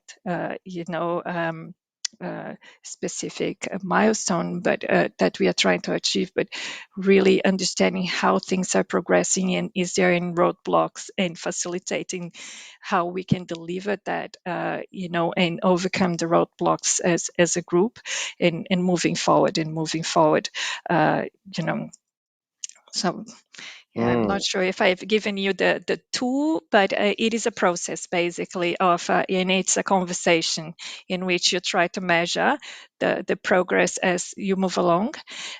specific milestone, but that we are trying to achieve, but really understanding how things are progressing, and is there any roadblocks, and facilitating how we can deliver that, and overcome the roadblocks as a group, and moving forward, so yeah, I'm not sure if I've given you the tool, but it is a process basically and it's a conversation in which you try to measure the progress as you move along,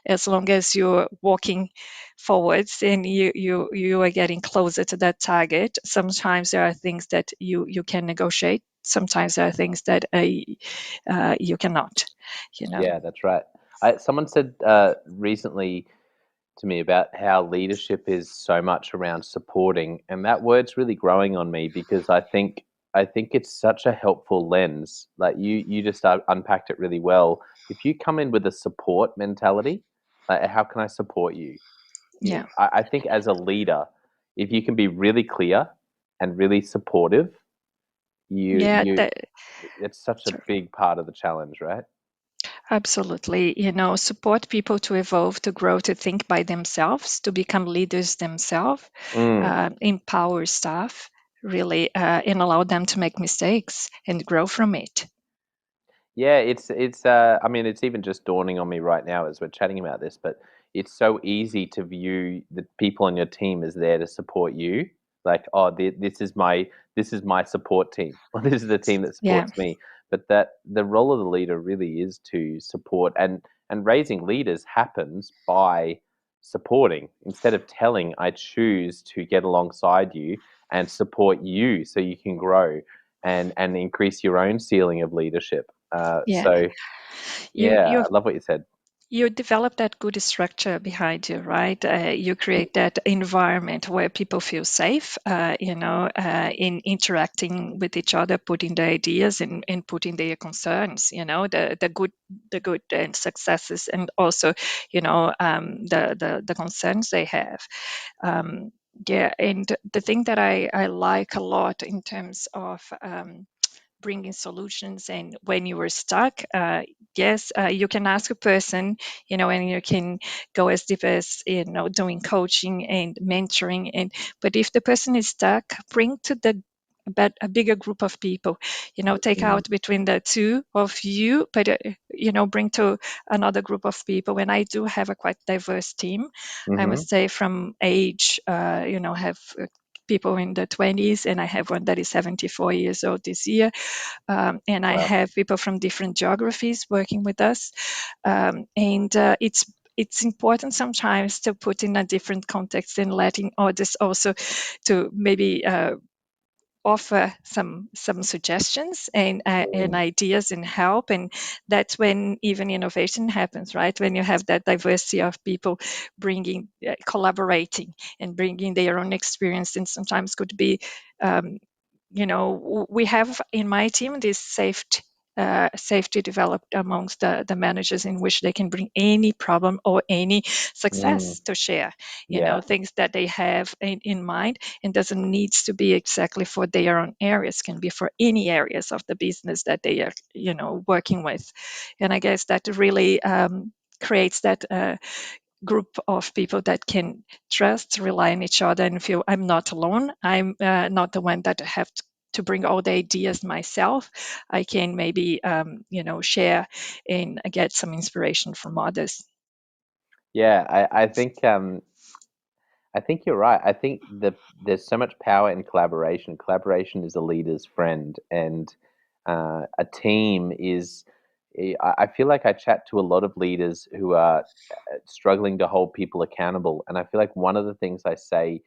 as long as you're walking forwards and you are getting closer to that target. Sometimes there are things that you can negotiate. Sometimes there are things that you cannot. Yeah, that's right. Someone said recently to me about how leadership is so much around supporting, and that word's really growing on me because I think it's such a helpful lens. Like you just unpacked it really well. If you come in with a support mentality, like how can I support you? Yeah. I think as a leader, if you can be really clear and really supportive, Yeah, it's such a big part of the challenge, right? absolutely. Support people to evolve, to grow, to think by themselves, to become leaders themselves, empower staff, really, and allow them to make mistakes and grow from it. Yeah, it's I mean it's even just dawning on me right now as we're chatting about this, but it's so easy to view the people on your team as there to support you. Like, oh, this is my support team, or this is the team that Yeah. supports me. But that the role of the leader really is to support, and raising leaders happens by supporting. Instead of telling, I choose to get alongside you and support you so you can grow and increase your own ceiling of leadership. Yeah. So You yeah, you I love what you said. you develop that good structure behind you, right? You create that environment where people feel safe, in interacting with each other, putting their ideas and putting their concerns, the good and successes, and also, the concerns they have. Yeah, and the thing that I like a lot in terms of bringing solutions, and when you were stuck, yes, you can ask a person, and you can go as deep as, doing coaching and mentoring, but if the person is stuck, bring to the but a bigger group of people, take out between the two of you, but bring to another group of people. And I do have a quite diverse team, I Mm-hmm. must say, from age, have people in the 20s, and I have one that is 74 years old this year. And I Wow. have people from different geographies working with us. And it's important sometimes to put in a different context, and letting others also to maybe offer some suggestions and ideas and help. And that's when even innovation happens, right? When you have that diversity of people bringing collaborating and bringing their own experience, and sometimes could be we have in my team this safety developed amongst the managers, in which they can bring any problem or any Mm, success to share, yeah. things that they have in mind, and doesn't needs to be exactly for their own areas, can be for any areas of the business that they are working with. And I guess that really creates that group of people that can trust, rely on each other, and feel I'm not alone. I'm not the one that have to bring all the ideas myself. I can maybe share and get some inspiration from others. Yeah, I think you're right. I think there's so much power in collaboration. Collaboration is a leader's friend, and a team is. I feel like I chat to a lot of leaders who are struggling to hold people accountable, and I feel like one of the things I say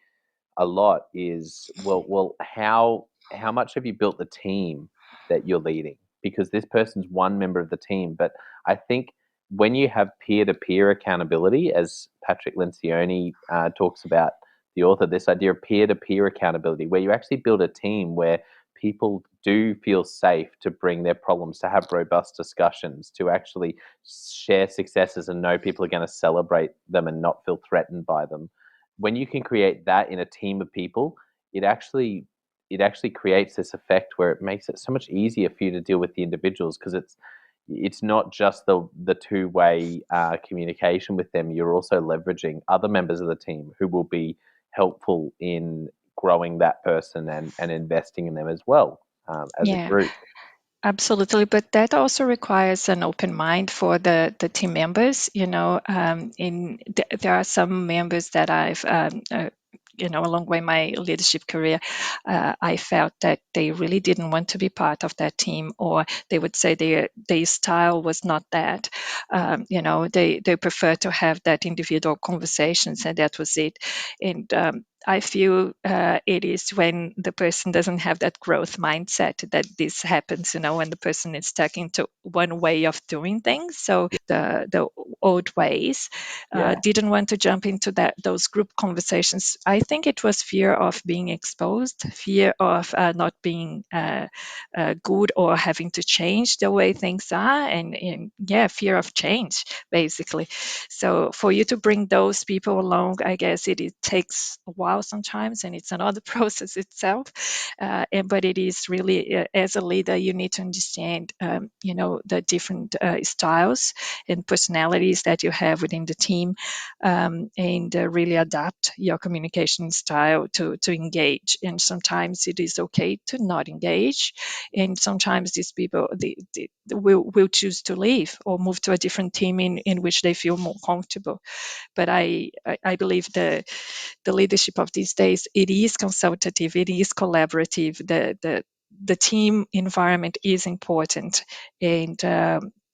a lot is, well, how much have you built the team that you're leading? Because this person's one member of the team, but I think when you have peer-to-peer accountability, as Patrick Lencioni talks about, the author, this idea of peer-to-peer accountability, where you actually build a team where people do feel safe to bring their problems, to have robust discussions, to actually share successes and know people are going to celebrate them and not feel threatened by them. When you can create that in a team of people, it actually creates this effect where it makes it so much easier for you to deal with the individuals, because it's not just the two-way communication with them. You're also leveraging other members of the team who will be helpful in growing that person and investing in them as well, as a Yeah, group. absolutely. But that also requires an open mind for the team members. There are some members that I've along way my leadership career, I felt that they really didn't want to be part of that team, or they would say their style was not that. They prefer to have that individual conversations, and that was it. And I feel it is when the person doesn't have that growth mindset that this happens, when the person is stuck into one way of doing things. So the old ways, Yeah, didn't want to jump into those group conversations. I think it was fear of being exposed, fear of not being good, or having to change the way things are, and yeah, fear of change, basically. So for you to bring those people along, I guess it takes a while sometimes, and it's another process itself. But it is really, as a leader, you need to understand, the different styles and personalities that you have within the team, and really adapt your communication style to engage. And sometimes it is okay to not engage, and sometimes these people they will choose to leave or move to a different team in which they feel more comfortable. But I believe the leadership of these days, it is consultative, it is collaborative. The team environment is important, and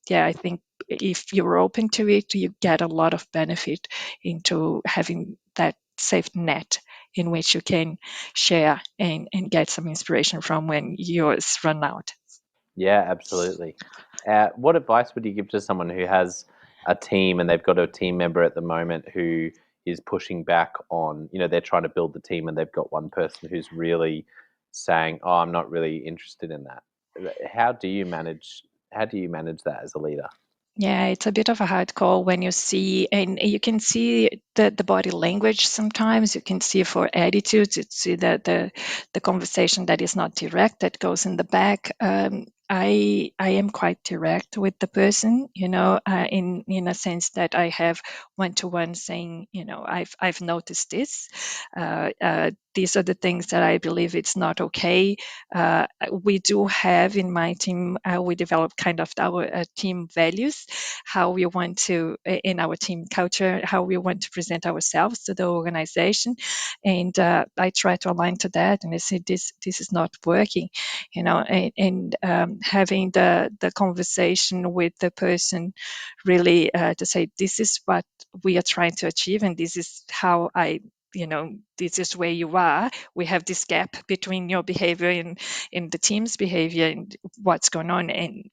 yeah, I think if you're open to it, you get a lot of benefit into having that safe net in which you can share and get some inspiration from when yours run out. yeah, absolutely. What advice would you give to someone who has a team and they've got a team member at the moment who is pushing back on, they're trying to build the team and they've got one person who's really saying, "Oh, I'm not really interested in that." How do you manage? How do you manage that as a leader? Yeah, it's a bit of a hard call when you see, and you can see the body language sometimes. You can see for attitudes, you see the conversation that is not direct, that goes in the back. I am quite direct with the person, in a sense that I have one to one saying, I've noticed this. These are the things that I believe it's not okay. We do have in my team, we develop kind of our team values, how we want to, in our team culture, how we want to present ourselves to the organization. And I try to align to that, and I say this is not working, and having the conversation with the person, really to say this is what we are trying to achieve, and this is how this is where you are. We have this gap between your behavior and the team's behavior, and what's going on, and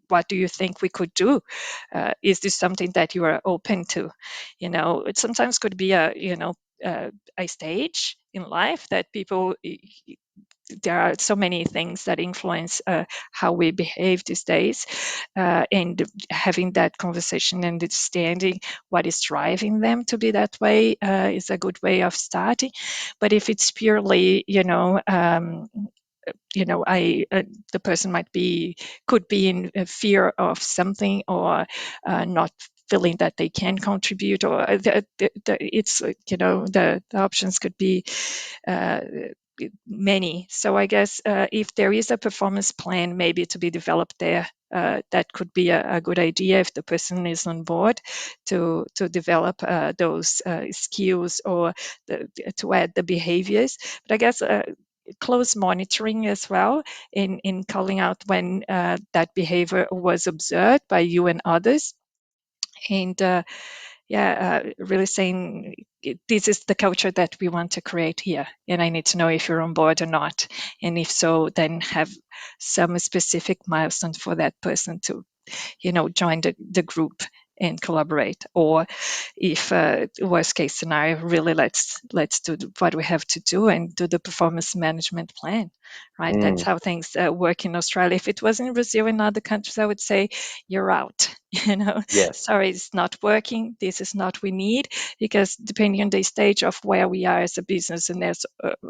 what do you think we could do? Is this something that you are open to? It sometimes could be a stage in life that people there are so many things that influence how we behave these days, and having that conversation and understanding what is driving them to be that way is a good way of starting. But if it's purely, the person could be in fear of something, or not feeling that they can contribute, or the options could be many. So I guess if there is a performance plan maybe to be developed there, that could be a good idea if the person is on board to develop those skills, or to add the behaviors. But I guess close monitoring as well, in calling out when that behavior was observed by you and others, and really saying this is the culture that we want to create here, and I need to know if you're on board or not, and if so, then have some specific milestone for that person to join the group and collaborate. Or if worst case scenario, really let's do what we have to do and do the performance management plan, right? That's how things work in Australia. If it was in Brazil and other countries, I would say you're out. Yes. Sorry, it's not working. This is not what we need, because depending on the stage of where we are as a business and as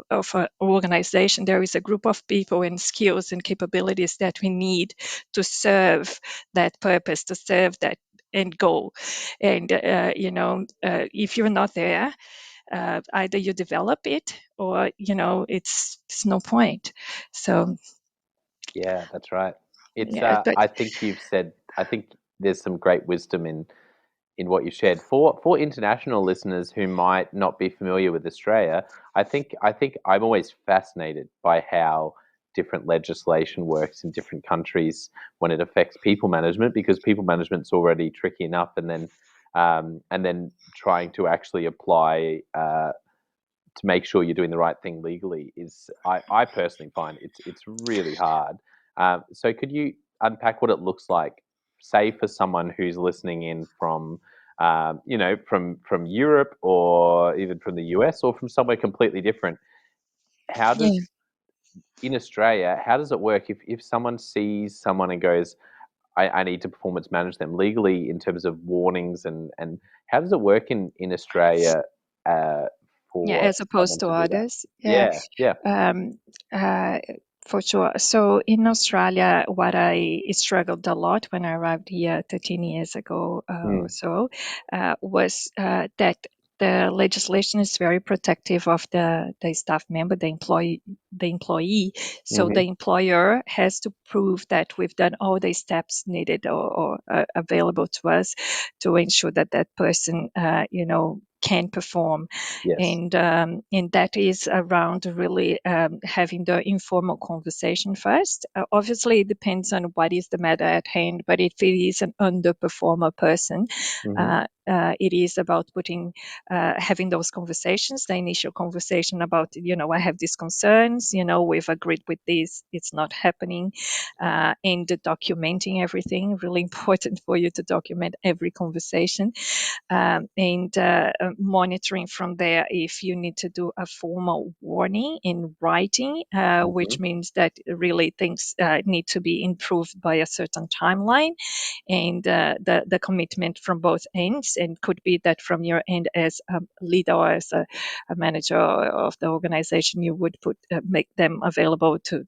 of an organization, there is a group of people and skills and capabilities that we need to serve that purpose, to serve that end goal. And if you're not there, either you develop it, or it's no point. So Yeah, that's right. It's but I think there's some great wisdom in what you shared. For international listeners who might not be familiar with Australia, I think I'm always fascinated by how different legislation works in different countries when it affects people management, because people management's already tricky enough, and then trying to actually apply to make sure you're doing the right thing legally is, I personally find it's really hard. So could you unpack what it looks like, say, for someone who's listening in from from Europe, or even from the US, or from somewhere completely different? How yeah. does In Australia, how does it work if someone sees someone and goes, I need to performance manage them legally, in terms of warnings, and how does it work in Australia uh, Yeah, for as opposed someone to to do that? others. Yeah. Yeah, yeah. um, uh, for sure. So in Australia, what I struggled a lot when I arrived here 13 years ago or Mm, so, was that the legislation is very protective of the staff member, the employee. So the hmm. employer has to prove that we've done all the steps needed, or available to us, to ensure that that person, can perform. Yes. And that is around really having the informal conversation first. Obviously, it depends on what is the matter at hand, but if it is an underperformer person, Hmm. it is about having those conversations, the initial conversation about, I have these concerns, we've agreed with this, it's not happening, and documenting everything. Really important for you to document every conversation, and monitoring from there if you need to do a formal warning in writing, Hmm. which means that really things need to be improved by a certain timeline, and the commitment from both ends. And could be that from your end as a leader, or as a manager of the organization, you would make them available to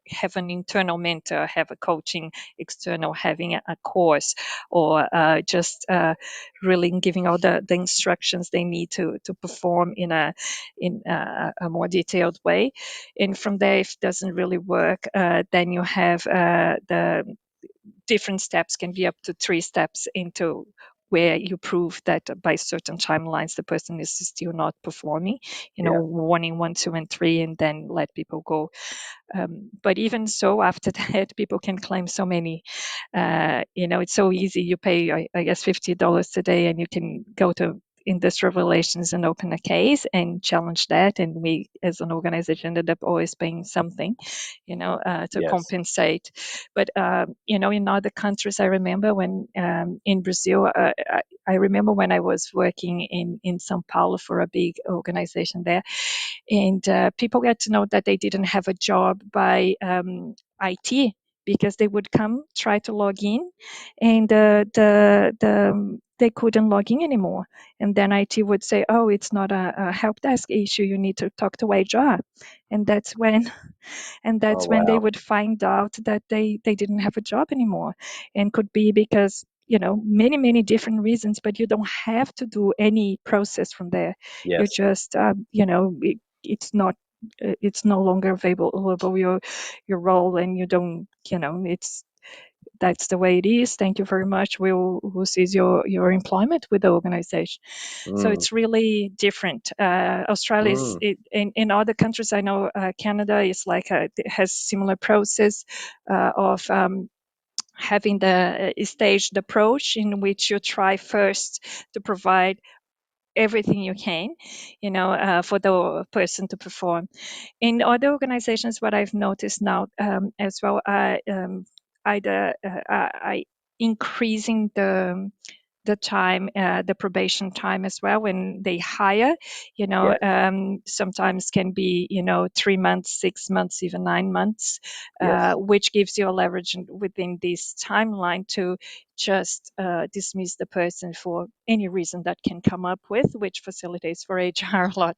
have an internal mentor, have a coaching external, having a course, or just really giving all the instructions they need to perform in a more detailed way. And from there, if it doesn't really work, then you have the different steps, can be up to 3 steps into where you prove that by certain timelines the person is still not performing, Yeah. warning 1, 2, and 3, and then let people go. But even so, after that, people can claim so many. It's so easy. You pay, I guess, $50 a day, and you can go to industrial relations and open a case and challenge that. And we, as an organization, ended up always paying something, to Yes. compensate. But, in other countries, I remember when in Brazil, I remember when I was working in São Paulo for a big organization there, and people get to know that they didn't have a job by IT, because they would come try to log in, and they couldn't log in anymore. And then IT would say, "Oh, it's not a help desk issue. You need to talk to HR." And that's when Oh, they wow. would find out that they didn't have a job anymore, and could be because many different reasons. But you don't have to do any process from there. You Yes. just it's not it's no longer available your role, and you don't it's that's the way it is. Thank you very much. We'll cease your employment with the organization. So Mm. it's really different. Australia is, Mm. in other countries. I know Canada is like it has similar process of having the staged approach, in which you try first to provide everything you can, for the person to perform. In other organizations, what I've noticed now as well, either I increasing the time, the probation time as well when they hire. Yes. Sometimes can be 3 months, 6 months, even 9 months, Yes. which gives you a leverage within this timeline to just dismiss the person for any reason that can come up with, which facilitates for HR a lot.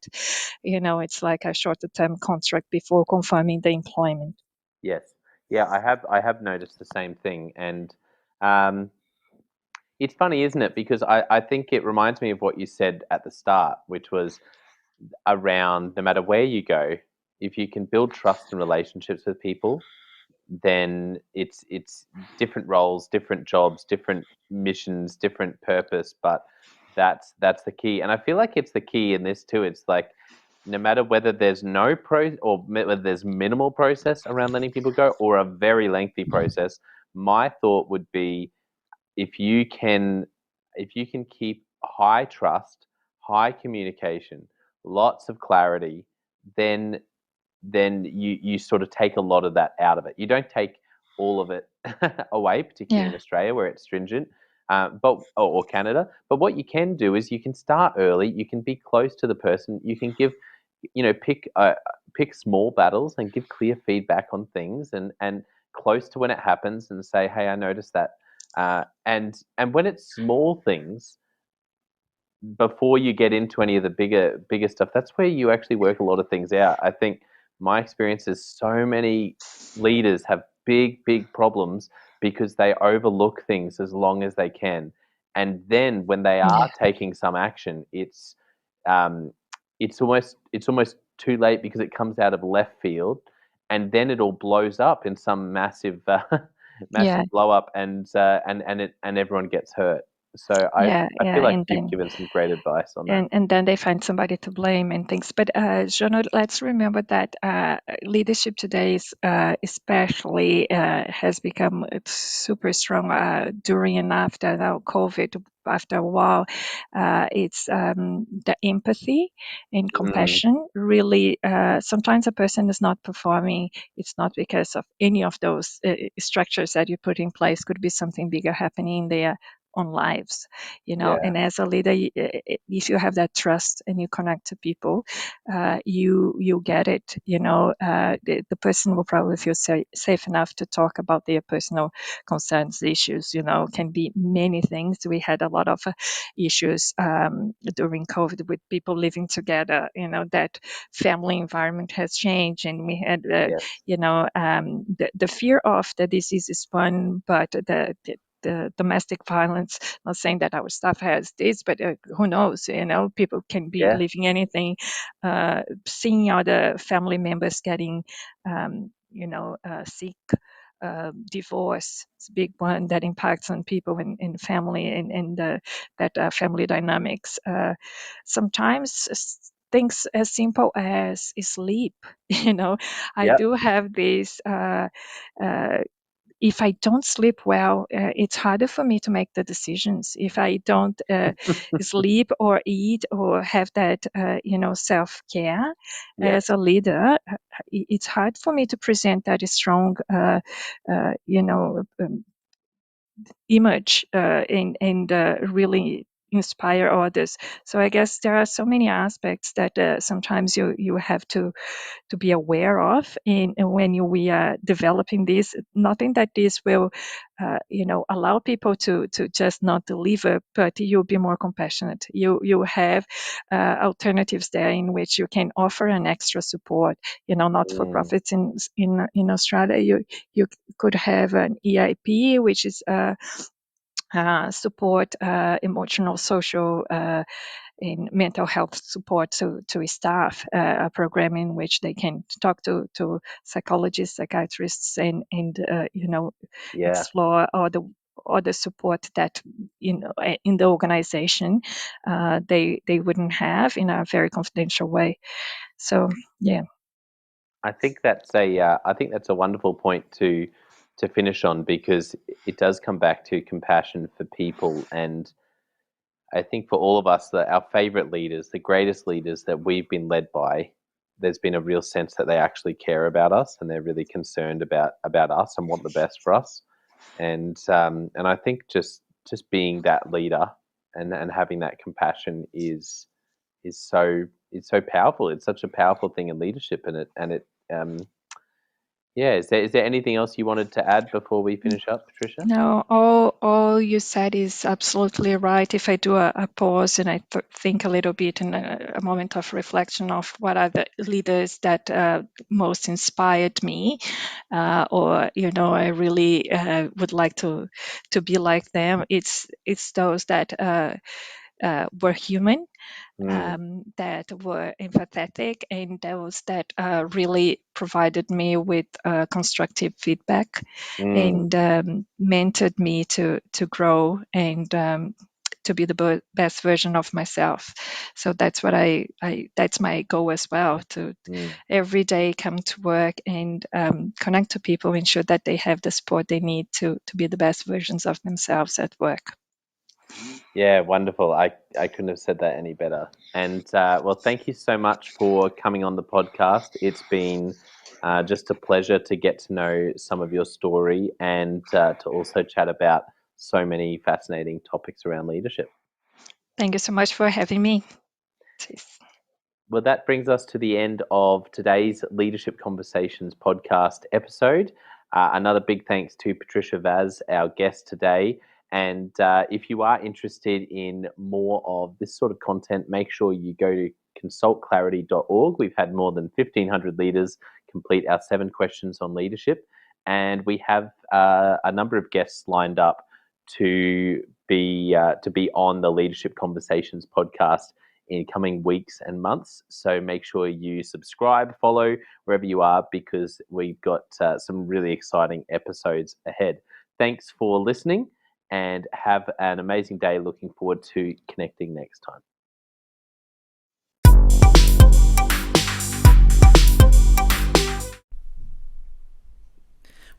It's like a shorter term contract before confirming the employment. Yes. Yeah, I have noticed the same thing. And um, it's funny, isn't it? Because I think it reminds me of what you said at the start, which was around no matter where you go, if you can build trust and relationships with people, then it's different roles, different jobs, different missions, different purpose, but that's the key. And I feel like it's the key in this too. It's like no matter whether there's no whether there's minimal process around letting people go or a very lengthy process, my thought would be if you can keep high trust, high communication, lots of clarity, then you sort of take a lot of that out of it. You don't take all of it away, particularly in Yeah. Australia where it's stringent, or Canada. But what you can do is you can start early. You can be close to the person. You can give, pick small battles and give clear feedback on things, and close to when it happens, and say, "Hey, I noticed that." And when it's small things, before you get into any of the bigger stuff, that's where you actually work a lot of things out. I think my experience is so many leaders have big problems because they overlook things as long as they can, and then when they are Yeah. taking some action, um, it's almost too late because it comes out of left field, and then it all blows up in some massive Yeah. massive blow up, and everyone gets hurt. So I Yeah. I Yeah. feel like And you've then given some great advice on that. and then they find somebody to blame and things. But Jono, let's remember that leadership today is especially has become super strong during and after now COVID. After a while, it's the empathy and Mm, compassion. Really, sometimes a person is not performing. It's not because of any of those structures that you put in place. Could be something bigger happening in their own lives. yeah, And as a leader, if you have that trust and you connect to people, you get it. The person will probably feel safe enough to talk about their personal concerns, issues. Can be many things. We had a lot of issues during COVID with people living together. That family environment has changed, and we had yes, the fear of the disease is one, but the domestic violence. Not saying that our staff has this, but who knows? People can be yeah, living anything, seeing other family members getting, sick. Divorce is a big one that impacts on people in family, and that family dynamics. Sometimes things as simple as sleep. I yep, do have this. if I don't sleep well, it's harder for me to make the decisions. If I don't sleep or eat or have that, self-care Yeah. as a leader, it's hard for me to present that strong, image and really inspire others. So I guess there are so many aspects that sometimes you have to be aware of and when we are developing this. Nothing that this will allow people to just not deliver, but you'll be more compassionate. You have alternatives there in which you can offer an extra support. Not for profits in Australia, you could have an EIP, which is support, emotional, social, and mental health support to staff, a program in which they can talk to psychologists, psychiatrists, and Yeah. explore all the support that in the organization they wouldn't have in a very confidential way. So yeah. I think that's a wonderful point to finish on, because it does come back to compassion for people. And I think for all of us, that our favorite leaders, the greatest leaders that we've been led by, there's been a real sense that they actually care about us and they're really concerned about us and want the best for us. And I think just being that leader and having that compassion is so powerful. It's such a powerful thing in leadership, and it yeah. Is there anything else you wanted to add before we finish up, Patricia? No, all you said is absolutely right. If I do a pause and I think a little bit in a moment of reflection of what are the leaders that most inspired me, or I really would like to be like them. It's those that were human, that were empathetic, and those that really provided me with constructive feedback and mentored me to grow and to be the best version of myself. So that's what I that's my goal as well, to every day come to work and connect to people, ensure that they have the support they need to be the best versions of themselves at work. Yeah, wonderful. I couldn't have said that any better. And well, thank you so much for coming on the podcast. It's been just a pleasure to get to know some of your story and to also chat about so many fascinating topics around leadership. Thank you so much for having me. Cheers. Well, that brings us to the end of today's Leadership Conversations podcast episode. Another big thanks to Patricia Vaz, our guest today. And if you are interested in more of this sort of content, make sure you go to consultclarity.org. We've had more than 1,500 leaders complete our 7 questions on leadership. And we have a number of guests lined up to be on the Leadership Conversations podcast in coming weeks and months. So make sure you subscribe, follow wherever you are, because we've got some really exciting episodes ahead. Thanks for listening and have an amazing day. Looking forward to connecting next time.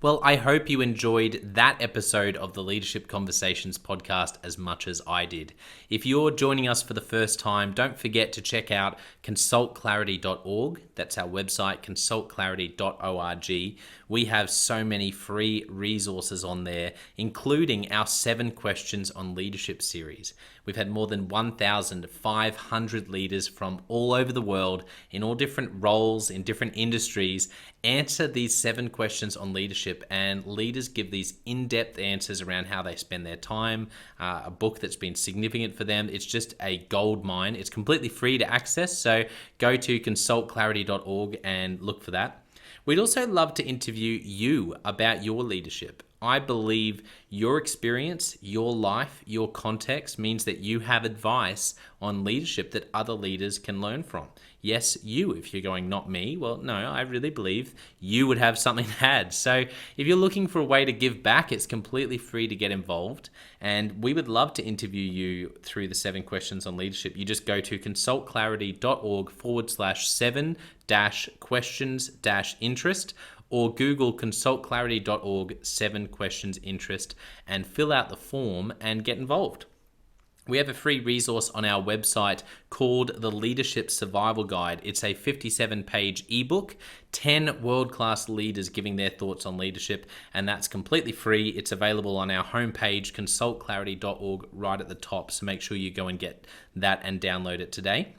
Well, I hope you enjoyed that episode of the Leadership Conversations podcast as much as I did. If you're joining us for the first time, don't forget to check out consultclarity.org. That's our website, consultclarity.org. We have so many free resources on there, including our 7 questions on leadership series. We've had more than 1,500 leaders from all over the world in all different roles, in different industries, answer these 7 questions on leadership, and leaders give these in-depth answers around how they spend their time, a book that's been significant for them. It's just a gold mine. It's completely free to access, so go to consultclarity.org and look for that. We'd also love to interview you about your leadership. I believe your experience, your life, your context means that you have advice on leadership that other leaders can learn from. Yes, you, if you're going, not me, well, no, I really believe you would have something to add. So if you're looking for a way to give back, it's completely free to get involved. And we would love to interview you through the 7 questions on leadership. You just go to consultclarity.org/7-questions-interest, or Google consultclarity.org 7 questions interest and fill out the form and get involved. We have a free resource on our website called the Leadership Survival Guide. It's a 57-page ebook, 10 world-class leaders giving their thoughts on leadership, and that's completely free. It's available on our homepage, consultclarity.org, right at the top, so make sure you go and get that and download it today.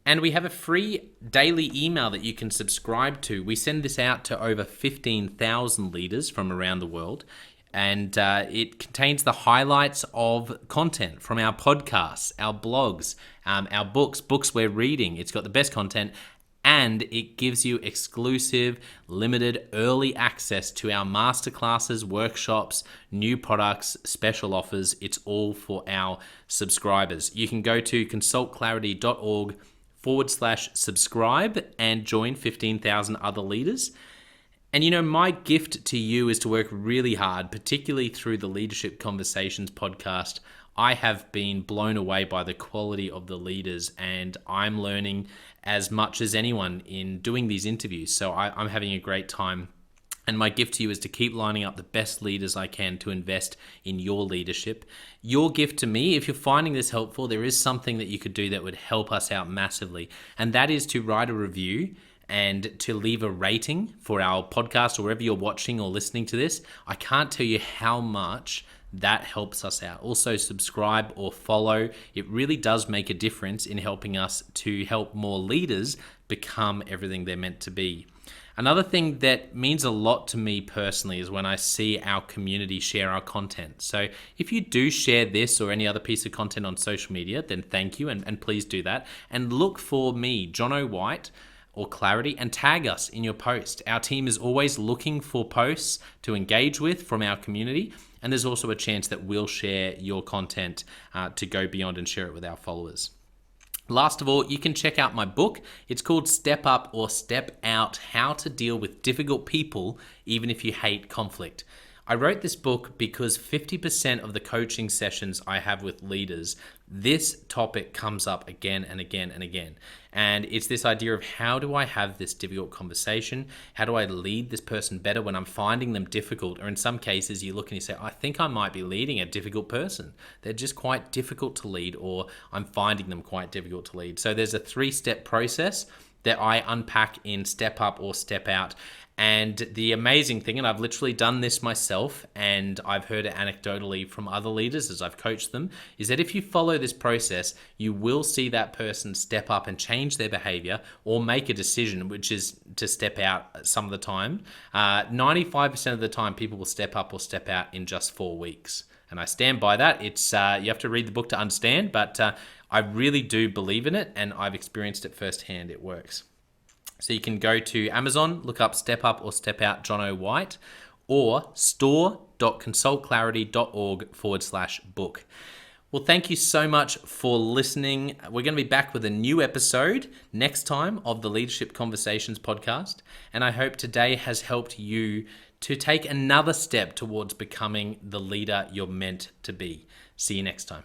And we have a free daily email that you can subscribe to. We send this out to over 15,000 leaders from around the world. And it contains the highlights of content from our podcasts, our blogs, our books we're reading. It's got the best content, and it gives you exclusive, limited, early access to our masterclasses, workshops, new products, special offers. It's all for our subscribers. You can go to consultclarity.org/subscribe and join 15,000 other leaders. And you know, my gift to you is to work really hard, particularly through the Leadership Conversations podcast. I have been blown away by the quality of the leaders, and I'm learning as much as anyone in doing these interviews. So I'm having a great time. And my gift to you is to keep lining up the best leaders I can to invest in your leadership. Your gift to me, if you're finding this helpful, there is something that you could do that would help us out massively. And that is to write a review and to leave a rating for our podcast or wherever you're watching or listening to this. I can't tell you how much that helps us out. Also, subscribe or follow. It really does make a difference in helping us to help more leaders become everything they're meant to be. Another thing that means a lot to me personally is when I see our community share our content. So if you do share this or any other piece of content on social media, then thank you, and please do that. And look for me, Jono White, or Clarity, and tag us in your post. Our team is always looking for posts to engage with from our community, and there's also a chance that we'll share your content to go beyond and share it with our followers. Last of all, you can check out my book. It's called Step Up or Step Out: How to Deal with Difficult People Even If You Hate Conflict. I wrote this book because 50% of the coaching sessions I have with leaders, this topic comes up again and again and again. And it's this idea of, how do I have this difficult conversation? How do I lead this person better when I'm finding them difficult? Or in some cases, you look and you say, I think I might be leading a difficult person. They're just quite difficult to lead, or I'm finding them quite difficult to lead. So there's a 3-step process that I unpack in Step Up or Step Out. And the amazing thing, and I've literally done this myself, and I've heard it anecdotally from other leaders as I've coached them, is that if you follow this process, you will see that person step up and change their behavior or make a decision, which is to step out some of the time. 95% of the time, people will step up or step out in just 4 weeks. And I stand by that. It's you have to read the book to understand, but I really do believe in it, and I've experienced it firsthand. It works. So you can go to Amazon, look up Step Up or Step Out Jono White, or store.consultclarity.org/book. Well, thank you so much for listening. We're going to be back with a new episode next time of the Leadership Conversations podcast. And I hope today has helped you to take another step towards becoming the leader you're meant to be. See you next time.